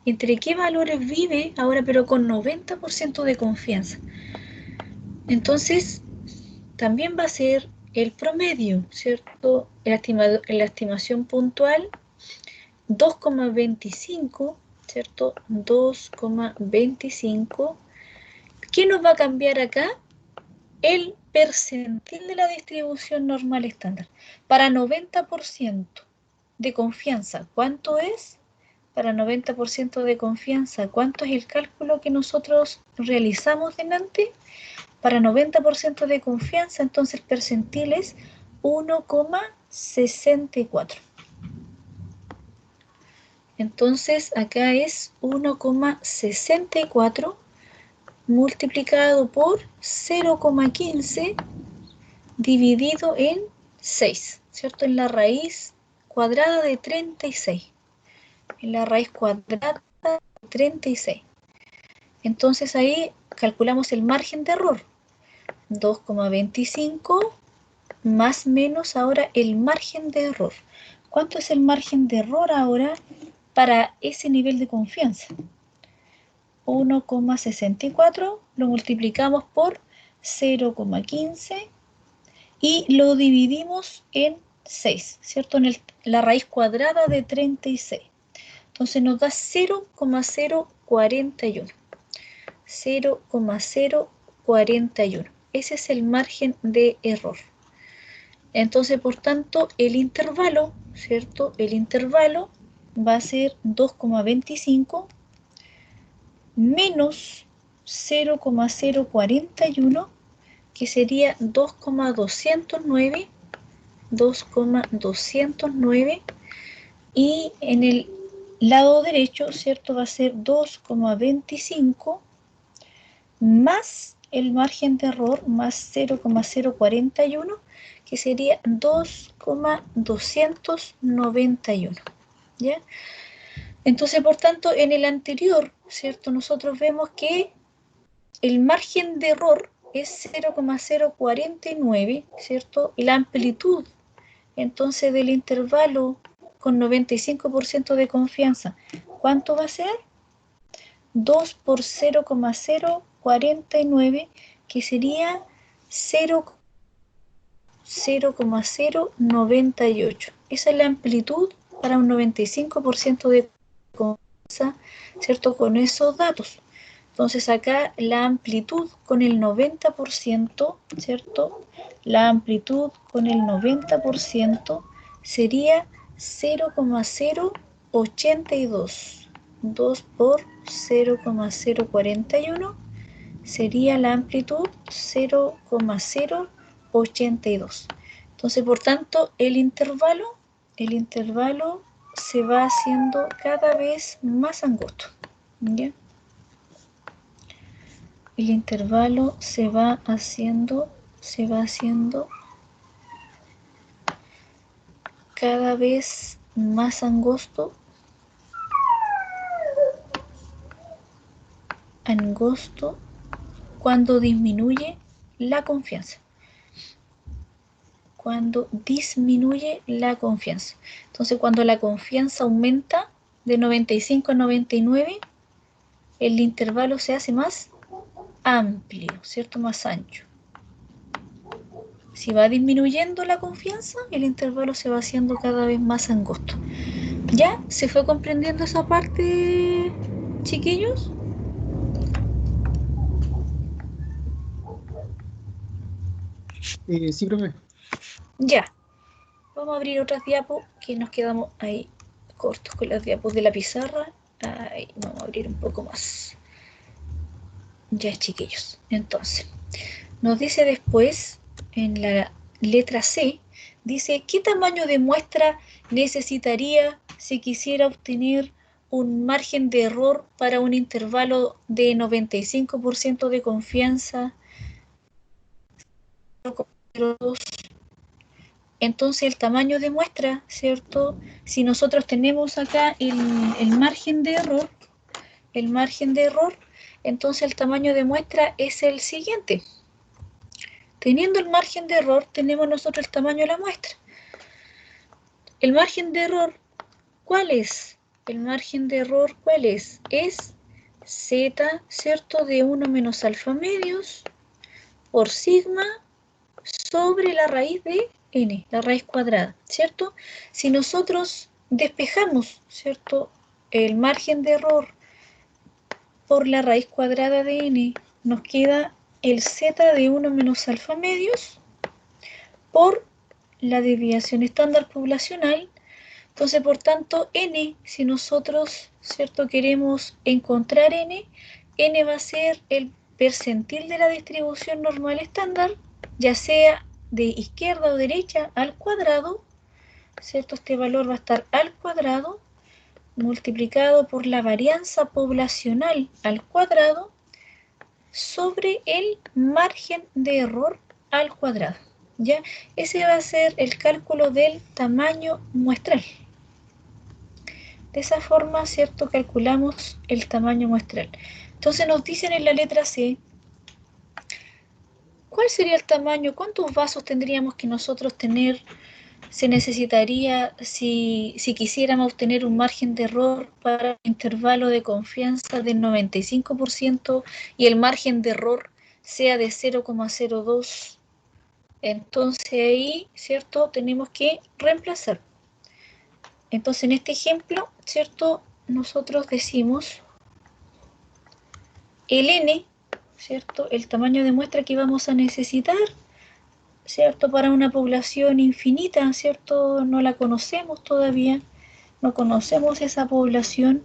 ¿Entre qué valores vive ahora, pero con 90% de confianza? Entonces, también va a ser el promedio, ¿cierto? La estimación puntual, 2,25, ¿cierto? 2,25. ¿Qué nos va a cambiar acá? El percentil de la distribución normal estándar. Para 90% de confianza, ¿cuánto es? Para 90% de confianza, ¿cuánto es el cálculo que nosotros realizamos delante? Para 90% de confianza, entonces el percentil es 1,64. Entonces acá es 1,64 multiplicado por 0,15 dividido en 6, ¿cierto? En la raíz cuadrada de 36. En la raíz cuadrada de 36. Entonces ahí calculamos el margen de error. 2,25 más menos ahora el margen de error. ¿Cuánto es el margen de error ahora para ese nivel de confianza? 1,64 lo multiplicamos por 0,15 y lo dividimos en 6, ¿cierto? En la raíz cuadrada de 36. Entonces nos da 0,041. 0,041. Ese es el margen de error. Entonces, por tanto, el intervalo, ¿cierto? El intervalo va a ser 2,25 menos 0,041, que sería 2,209, 2,209, y en el lado derecho, ¿cierto? Va a ser 2,25 más el margen de error más 0,041, que sería 2,291, ¿ya? Entonces, por tanto, en el anterior, ¿cierto? Nosotros vemos que el margen de error es 0,049, ¿cierto? Y la amplitud, entonces, del intervalo con 95% de confianza, ¿cuánto va a ser? 2 por 0,049, que sería 0,098. Esa es la amplitud para un 95% de confianza, ¿cierto? Con esos datos. Entonces acá la amplitud con el 90%, ¿cierto? La amplitud con el 90% sería 0,082. 2 por 0,041 sería la amplitud 0,082. Entonces, por tanto, el intervalo se va haciendo cada vez más angosto, ¿ya? El intervalo se va haciendo cada vez más angosto cuando disminuye la confianza. Entonces, cuando la confianza aumenta de 95 a 99, el intervalo se hace más amplio, ¿cierto? Más ancho. Si va disminuyendo la confianza, el intervalo se va haciendo cada vez más angosto. ¿Ya? ¿Se fue comprendiendo esa parte, chiquillos? Sí, profe. Ya. Vamos a abrir otras diapos, que nos quedamos ahí cortos con las diapos de la pizarra. Ahí, vamos a abrir un poco más. Ya, chiquillos. Entonces, nos dice después, en la letra C, dice, ¿qué tamaño de muestra necesitaría si quisiera obtener un margen de error para un intervalo de 95% de confianza? Entonces el tamaño de muestra, ¿cierto? Si nosotros tenemos acá el margen de error, entonces el tamaño de muestra es el siguiente. Teniendo el margen de error, tenemos nosotros el tamaño de la muestra. El margen de error, ¿cuál es? El margen de error, ¿cuál es? Es z, ¿cierto? De 1 menos alfa medios por sigma sobre la raíz de n, la raíz cuadrada, ¿cierto? Si nosotros despejamos, ¿cierto?, el margen de error por la raíz cuadrada de n, nos queda el z de 1 menos alfa medios por la desviación estándar poblacional. Entonces, por tanto, n, si nosotros, ¿cierto?, queremos encontrar n va a ser el percentil de la distribución normal estándar, ya sea de izquierda o derecha al cuadrado, ¿cierto? Este valor va a estar al cuadrado multiplicado por la varianza poblacional al cuadrado sobre el margen de error al cuadrado, ¿ya? Ese va a ser el cálculo del tamaño muestral. De esa forma, ¿cierto?, calculamos el tamaño muestral. Entonces nos dicen en la letra C, ¿cuál sería el tamaño? ¿Cuántos vasos tendríamos que nosotros tener? Se necesitaría si quisiéramos obtener un margen de error para un intervalo de confianza del 95% y el margen de error sea de 0,02. Entonces ahí, ¿cierto?, tenemos que reemplazar. Entonces en este ejemplo, ¿cierto?, nosotros decimos el n, ¿cierto?, el tamaño de muestra que vamos a necesitar, ¿cierto?, para una población infinita, ¿cierto? No la conocemos todavía, no conocemos esa población,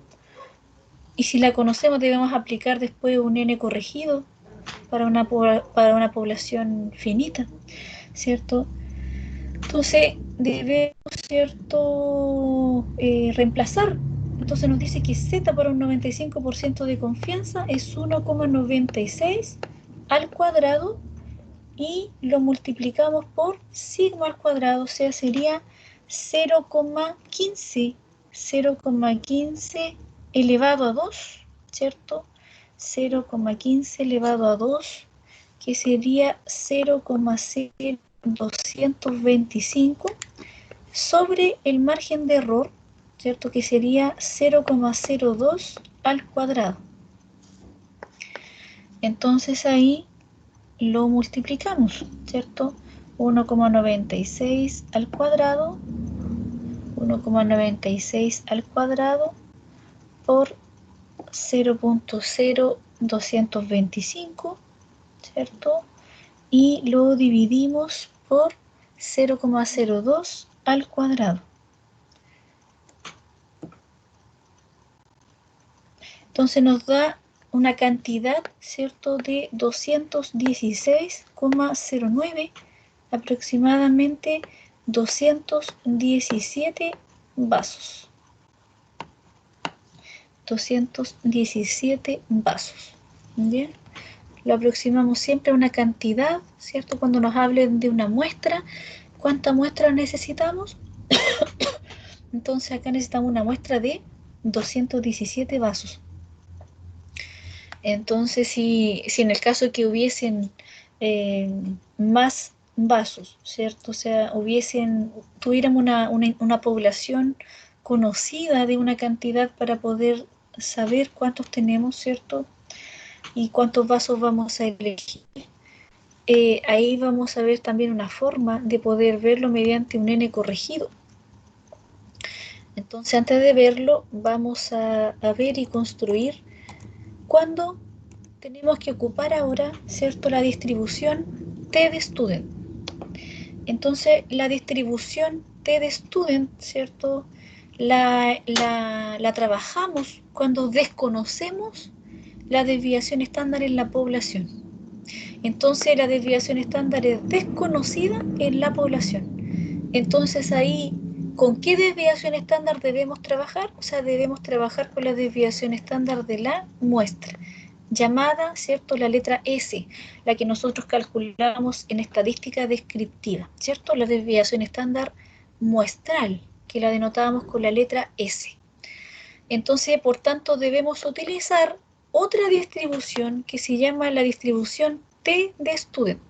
y si la conocemos debemos aplicar después un n corregido para una población finita, ¿cierto? Entonces debemos, ¿cierto?, reemplazar. Entonces nos dice que z para un 95% de confianza es 1,96 al cuadrado y lo multiplicamos por sigma al cuadrado, o sea, sería 0,15 elevado a 2, ¿cierto? 0,15 elevado a 2, que sería 0,0225 sobre el margen de error, ¿cierto? Que sería 0,02 al cuadrado. Entonces ahí lo multiplicamos, ¿cierto? 1,96 al cuadrado, 1,96 al cuadrado por 0,0225, ¿cierto? Y lo dividimos por 0,02 al cuadrado. Entonces nos da una cantidad, ¿cierto?, de 216,09, aproximadamente 217 vasos. 217 vasos. Bien, lo aproximamos siempre a una cantidad, ¿cierto? Cuando nos hablen de una muestra, ¿cuánta muestra necesitamos? Entonces acá necesitamos una muestra de 217 vasos. Entonces, si en el caso que hubiesen más vasos, ¿cierto? O sea, tuviéramos una población conocida de una cantidad para poder saber cuántos tenemos, ¿cierto? Y cuántos vasos vamos a elegir. Ahí vamos a ver también una forma de poder verlo mediante un n corregido. Entonces, antes de verlo, vamos a ver y construir cuando tenemos que ocupar ahora, ¿cierto?, la distribución T de student. Entonces, la distribución T de student, ¿cierto?, la trabajamos cuando desconocemos la desviación estándar en la población. Entonces, la desviación estándar es desconocida en la población. Entonces, ahí, ¿con qué desviación estándar debemos trabajar? O sea, debemos trabajar con la desviación estándar de la muestra, llamada, ¿cierto?, la letra S, la que nosotros calculamos en estadística descriptiva, ¿cierto?, la desviación estándar muestral, que la denotábamos con la letra S. Entonces, por tanto, debemos utilizar otra distribución que se llama la distribución T de student,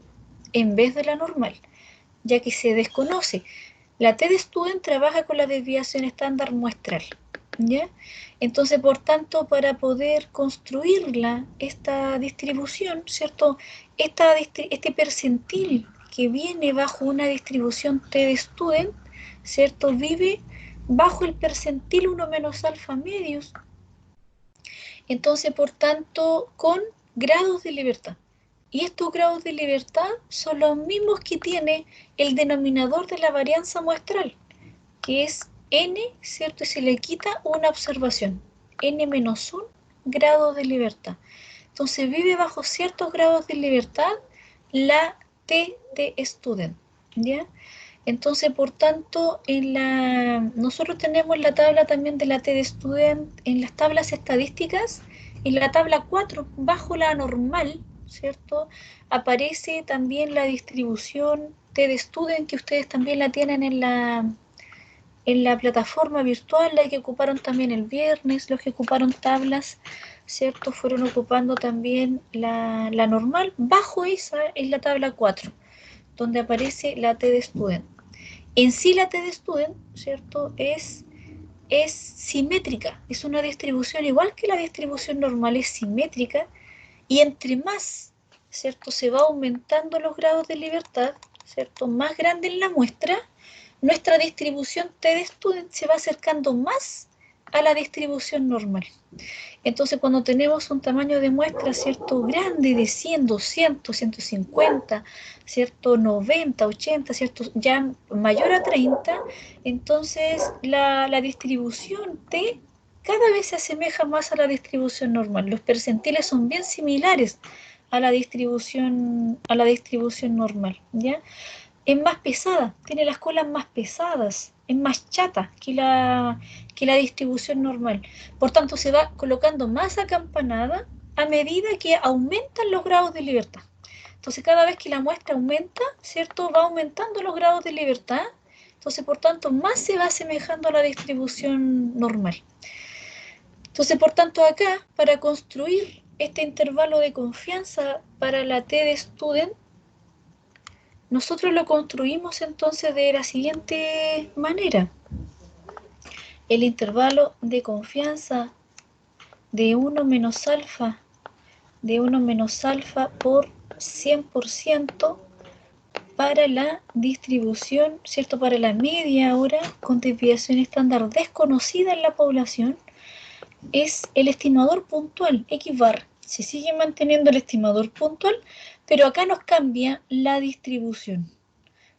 en vez de la normal, ya que se desconoce. La T de student trabaja con la desviación estándar muestral, ¿ya? Entonces, por tanto, para poder construirla, esta distribución, ¿cierto? Este percentil que viene bajo una distribución T de student, ¿cierto?, vive bajo el percentil 1 menos alfa medios. Entonces, por tanto, con grados de libertad. Y estos grados de libertad son los mismos que tiene el denominador de la varianza muestral, que es n, ¿cierto? Y se le quita una observación, n menos 1 grado de libertad. Entonces vive bajo ciertos grados de libertad la T de student, ¿ya? Entonces, por tanto, nosotros tenemos la tabla también de la T de student en las tablas estadísticas. En la tabla 4, bajo la normal, ¿cierto?, aparece también la distribución T de student, que ustedes también la tienen en la plataforma virtual, la que ocuparon también el viernes. Los que ocuparon tablas, ¿cierto?, fueron ocupando también la normal. Bajo esa es la tabla 4, donde aparece la T de student. En sí la T de student, ¿cierto?, es simétrica, es una distribución igual que la distribución normal, es simétrica, y entre más, ¿cierto?, se va aumentando los grados de libertad, ¿cierto?, más grande en la muestra, nuestra distribución T de student se va acercando más a la distribución normal. Entonces, cuando tenemos un tamaño de muestra, ¿cierto?, grande, de 100, 200, 150, ¿cierto?, 90, 80, ¿cierto?, ya mayor a 30, entonces la distribución T cada vez se asemeja más a la distribución normal. Los percentiles son bien similares a la distribución normal, ¿ya? Es más pesada, tiene las colas más pesadas, es más chata que la distribución normal. Por tanto, se va colocando más acampanada a medida que aumentan los grados de libertad. Entonces, cada vez que la muestra aumenta, ¿cierto?, va aumentando los grados de libertad. Entonces, por tanto, más se va asemejando a la distribución normal. Entonces, por tanto, acá, para construir este intervalo de confianza para la T de student, nosotros lo construimos entonces de la siguiente manera. El intervalo de confianza de 1 menos alfa, por 100% para la distribución, ¿cierto? Para la media ahora con desviación estándar desconocida en la población, es el estimador puntual, X bar. Se sigue manteniendo el estimador puntual, pero acá nos cambia la distribución.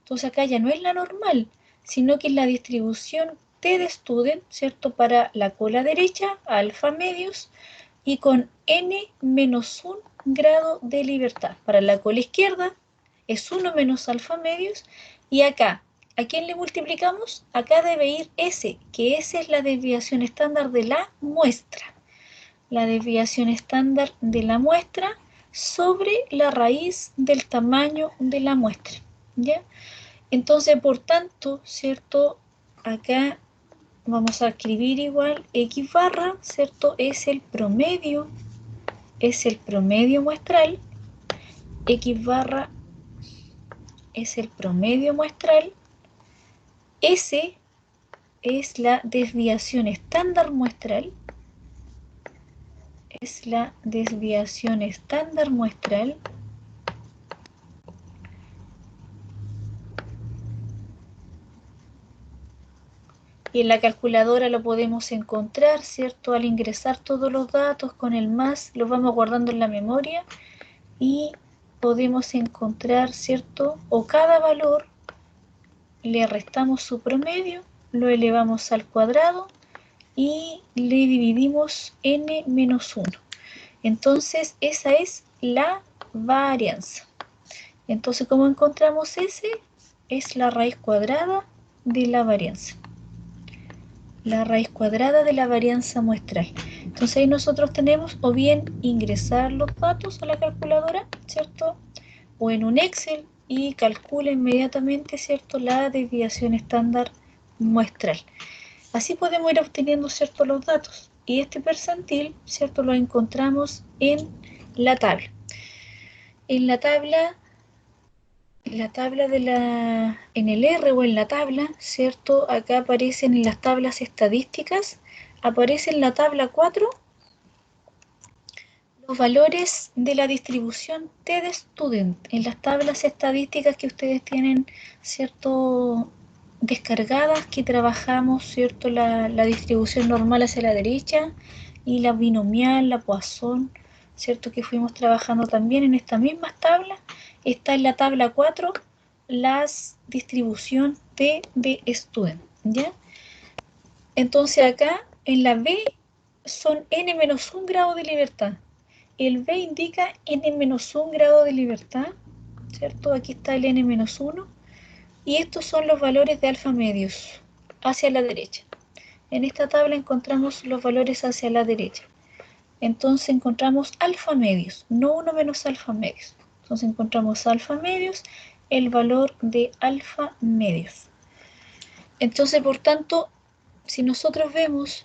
Entonces acá ya no es la normal, sino que es la distribución T de student, ¿cierto? Para la cola derecha, alfa medios, y con n menos 1 grado de libertad. Para la cola izquierda es 1 menos alfa medios, y acá, ¿a quién le multiplicamos? Acá debe ir S, que S es la desviación estándar de la muestra. La desviación estándar de la muestra sobre la raíz del tamaño de la muestra, ¿ya? Entonces, por tanto, ¿cierto? Acá vamos a escribir igual X barra, ¿cierto? Es el promedio muestral. X barra es el promedio muestral. S es la desviación estándar muestral. Es la desviación estándar muestral. Y en la calculadora lo podemos encontrar, ¿cierto? Al ingresar todos los datos con el más, los vamos guardando en la memoria y podemos encontrar, ¿cierto? O cada valor le restamos su promedio, lo elevamos al cuadrado y le dividimos n menos 1. Entonces, esa es la varianza. Entonces, ¿cómo encontramos ese? Es la raíz cuadrada de la varianza. La raíz cuadrada de la varianza muestral. Entonces ahí nosotros tenemos o bien ingresar los datos a la calculadora, ¿cierto? O en un Excel y calcula inmediatamente, ¿cierto? La desviación estándar muestral. Así podemos ir obteniendo, ¿cierto? Los datos. Y este percentil, ¿cierto? Lo encontramos en la tabla. En la tabla en el R o en la tabla, ¿cierto? Acá aparecen en las tablas estadísticas, aparece en la tabla 4 los valores de la distribución T de student, en las tablas estadísticas que ustedes tienen, ¿cierto? Descargadas, que trabajamos, ¿cierto? La distribución normal hacia la derecha y la binomial, la Poisson, ¿cierto? Que fuimos trabajando también en estas mismas tablas. Está en la tabla 4 la distribución T de student, ¿ya? Entonces acá en la B son n-1 grado de libertad. El B indica n-1 grado de libertad, ¿cierto? Aquí está el n-1. Y estos son los valores de alfa medios hacia la derecha. En esta tabla encontramos los valores hacia la derecha. Entonces encontramos alfa medios, no 1 menos alfa medios. Entonces encontramos alfa medios, el valor de alfa medios. Entonces, por tanto, si nosotros vemos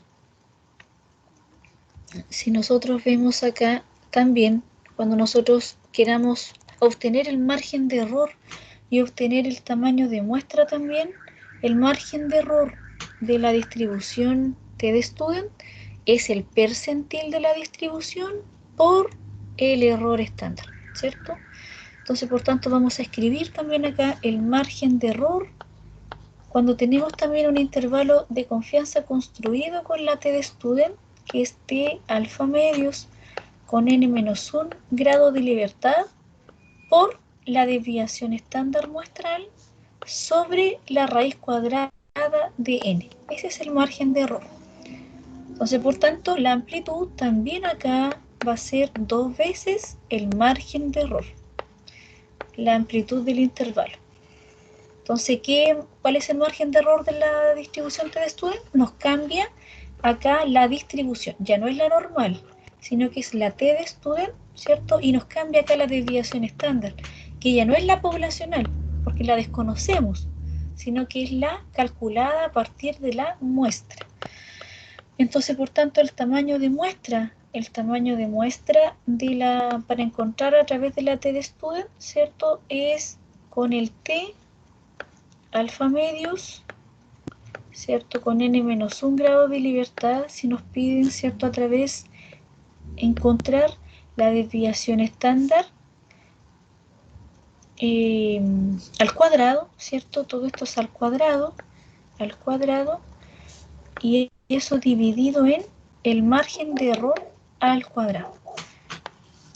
acá también, cuando nosotros queramos obtener el margen de error y obtener el tamaño de muestra también, el margen de error de la distribución T de student es el percentil de la distribución por el error estándar, ¿cierto? Entonces, por tanto, vamos a escribir también acá el margen de error cuando tenemos también un intervalo de confianza construido con la T de student, que es T alfa medios con n-1 grado de libertad por la desviación estándar muestral sobre la raíz cuadrada de n. Ese es el margen de error. Entonces, por tanto, la amplitud también acá va a ser 2 veces el margen de error, la amplitud del intervalo. Entonces, ¿cuál es el margen de error de la distribución T de student? Nos cambia acá la distribución, ya no es la normal, sino que es la T de student, ¿cierto? Y nos cambia acá la desviación estándar, que ya no es la poblacional, porque la desconocemos, sino que es la calculada a partir de la muestra. Entonces, por tanto, el tamaño de muestra el tamaño de muestra para encontrar a través de la t-de-student, ¿cierto? Es con el t alfa medios, ¿cierto? Con n-1 grado de libertad, si nos piden, ¿cierto? A través encontrar la desviación estándar al cuadrado, ¿cierto? Todo esto es al cuadrado, y eso dividido en el margen de error al cuadrado.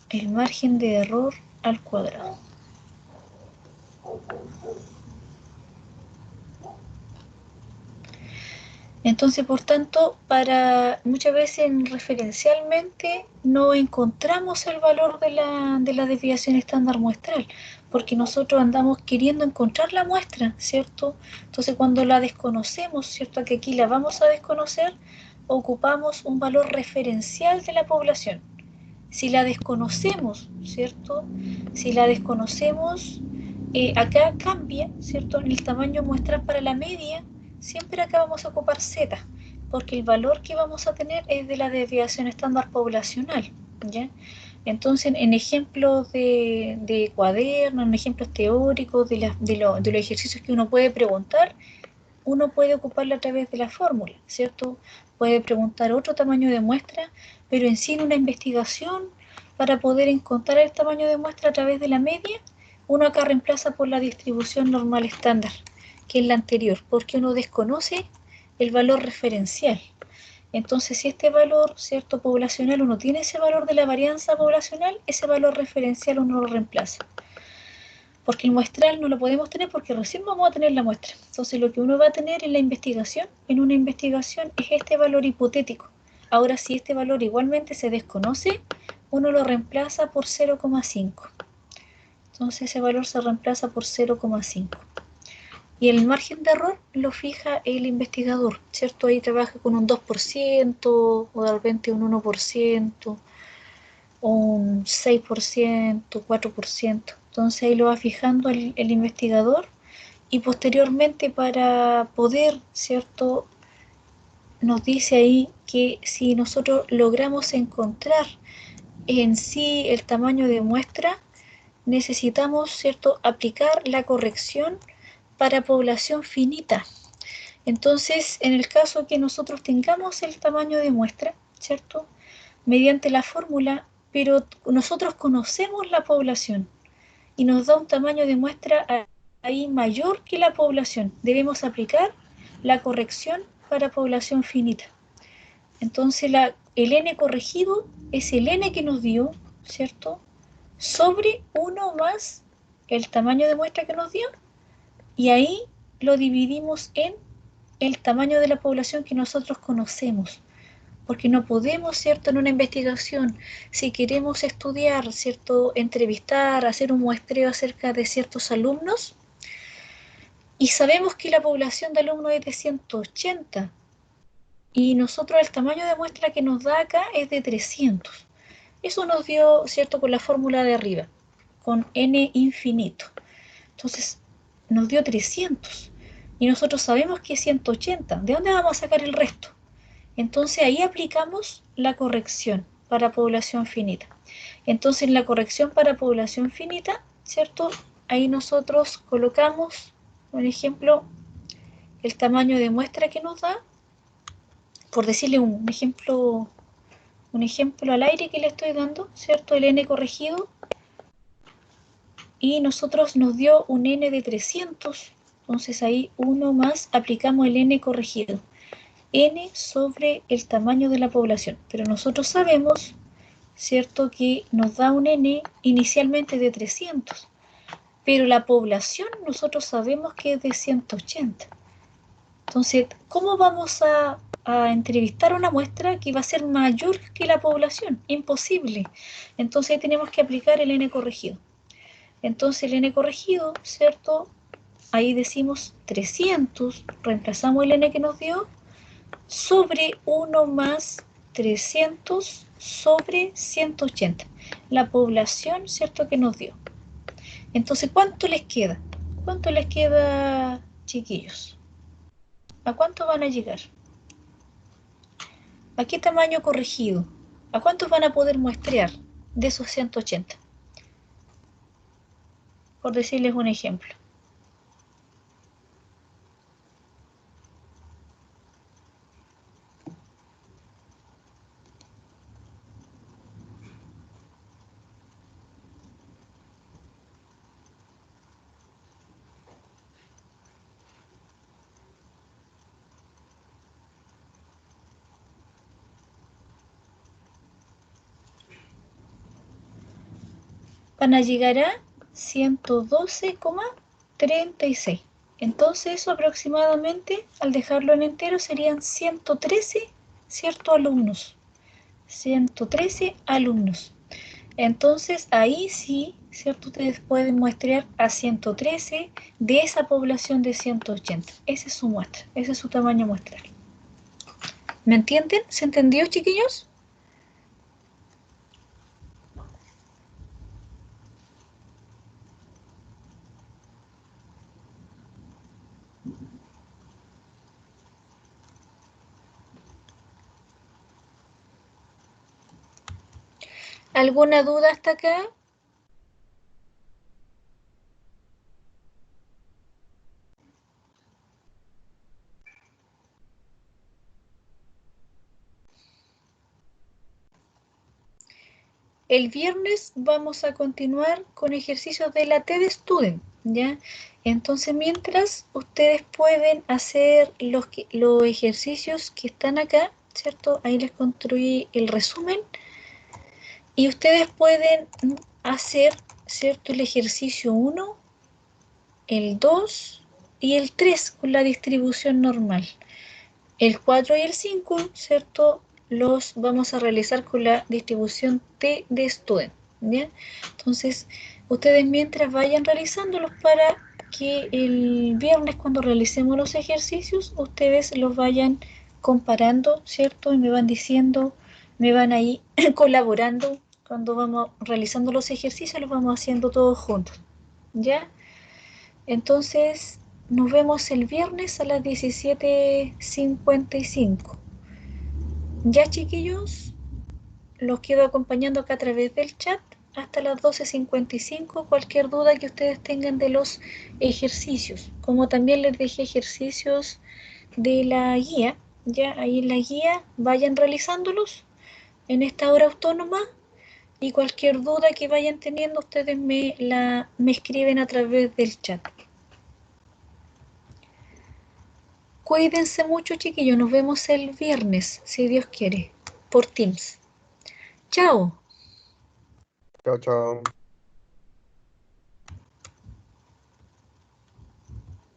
El margen de error al cuadrado. Entonces, por tanto, muchas veces referencialmente no encontramos el valor de la desviación estándar muestral, porque nosotros andamos queriendo encontrar la muestra, ¿cierto? Entonces, cuando la desconocemos, ¿cierto? Que aquí la vamos a desconocer, ocupamos un valor referencial de la población. Si la desconocemos, ¿cierto? Si la desconocemos, acá cambia, ¿cierto? En el tamaño muestral para la media, siempre acá vamos a ocupar Z, porque el valor que vamos a tener es de la desviación estándar poblacional, ¿ya? Entonces, en ejemplos de cuaderno, en ejemplos teóricos, de los ejercicios que uno puede preguntar, uno puede ocuparla a través de la fórmula, ¿cierto? Puede preguntar otro tamaño de muestra, pero en sí en una investigación, para poder encontrar el tamaño de muestra a través de la media, uno acá reemplaza por la distribución normal estándar, que es la anterior, porque uno desconoce el valor referencial. Entonces, si este valor, ¿cierto? Poblacional, uno tiene ese valor de la varianza poblacional, ese valor referencial uno lo reemplaza. Porque el muestral no lo podemos tener porque recién vamos a tener la muestra. Entonces lo que uno va a tener en la investigación, en una investigación, es este valor hipotético. Ahora, si este valor igualmente se desconoce, uno lo reemplaza por 0,5. Entonces ese valor se reemplaza por 0,5. Y el margen de error lo fija el investigador, ¿cierto? Ahí trabaja con un 2%, o de repente un 1%, o un 6%, 4%. Entonces ahí lo va fijando el investigador y posteriormente para poder, ¿cierto? Nos dice ahí que si nosotros logramos encontrar en sí el tamaño de muestra, necesitamos, ¿cierto?, aplicar la corrección para población finita. Entonces, en el caso que nosotros tengamos el tamaño de muestra, ¿cierto?, mediante la fórmula, pero nosotros conocemos la población y nos da un tamaño de muestra ahí mayor que la población, debemos aplicar la corrección para población finita. Entonces el n corregido es el n que nos dio, ¿cierto?, sobre 1 más el tamaño de muestra que nos dio, y ahí lo dividimos en el tamaño de la población que nosotros conocemos. Porque no podemos, ¿cierto?, en una investigación, si queremos estudiar, ¿cierto?, entrevistar, hacer un muestreo acerca de ciertos alumnos, y sabemos que la población de alumnos es de 180, y nosotros el tamaño de muestra que nos da acá es de 300. Eso nos dio, ¿cierto?, con la fórmula de arriba, con n infinito. Entonces, nos dio 300, y nosotros sabemos que es 180. ¿De dónde vamos a sacar el resto? Entonces ahí aplicamos la corrección para población finita. Entonces en la corrección para población finita, ¿cierto? Ahí nosotros colocamos, por ejemplo, el tamaño de muestra que nos da, por decirle un ejemplo al aire que le estoy dando, ¿cierto? El n corregido, y nosotros nos dio un n de 300, entonces ahí 1 más aplicamos el n corregido. N sobre el tamaño de la población, pero nosotros sabemos, ¿cierto?, que nos da un N inicialmente de 300, pero la población nosotros sabemos que es de 180. Entonces, ¿cómo vamos a entrevistar una muestra que va a ser mayor que la población? Imposible. Entonces tenemos que aplicar el N corregido. Entonces el N corregido, ¿cierto?, ahí decimos 300, reemplazamos el N que nos dio, sobre 1 más 300 sobre 180, la población, ¿cierto?, que nos dio. Entonces, ¿cuánto les queda? ¿Cuánto les queda, chiquillos? ¿A cuánto van a llegar? ¿A qué tamaño corregido? ¿A cuántos van a poder muestrear de esos 180? Por decirles un ejemplo. Van a llegar a 112,36. Entonces eso aproximadamente, al dejarlo en entero, serían 113, ¿cierto? Alumnos. 113 alumnos. Entonces ahí sí, ¿cierto? Ustedes pueden muestrear a 113 de esa población de 180. Esa es su muestra, ese es su tamaño muestral. ¿Me entienden? ¿Se entendió, chiquillos? ¿Alguna duda hasta acá? El viernes vamos a continuar con ejercicios de la TED Student, ¿ya? Entonces, mientras ustedes pueden hacer los ejercicios que están acá, ¿cierto? Ahí les construí el resumen. Y ustedes pueden hacer, ¿cierto? El ejercicio 1, el 2 y el 3 con la distribución normal. El 4 y el 5, ¿cierto? Los vamos a realizar con la distribución T de student, ¿bien? Entonces, ustedes mientras vayan realizándolos para que el viernes cuando realicemos los ejercicios, ustedes los vayan comparando, ¿cierto? Y me van diciendo, me van ahí colaborando cuando vamos realizando los ejercicios, los vamos haciendo todos juntos, ¿ya? Entonces, nos vemos el viernes a las 17:55. Ya, chiquillos, los quedo acompañando acá a través del chat hasta las 12:55. Cualquier duda que ustedes tengan de los ejercicios, como también les dejé ejercicios de la guía, ya ahí en la guía vayan realizándolos en esta hora autónoma. Y cualquier duda que vayan teniendo, ustedes me escriben a través del chat. Cuídense mucho, chiquillos. Nos vemos el viernes, si Dios quiere, por Teams. Chao. Chao, chao.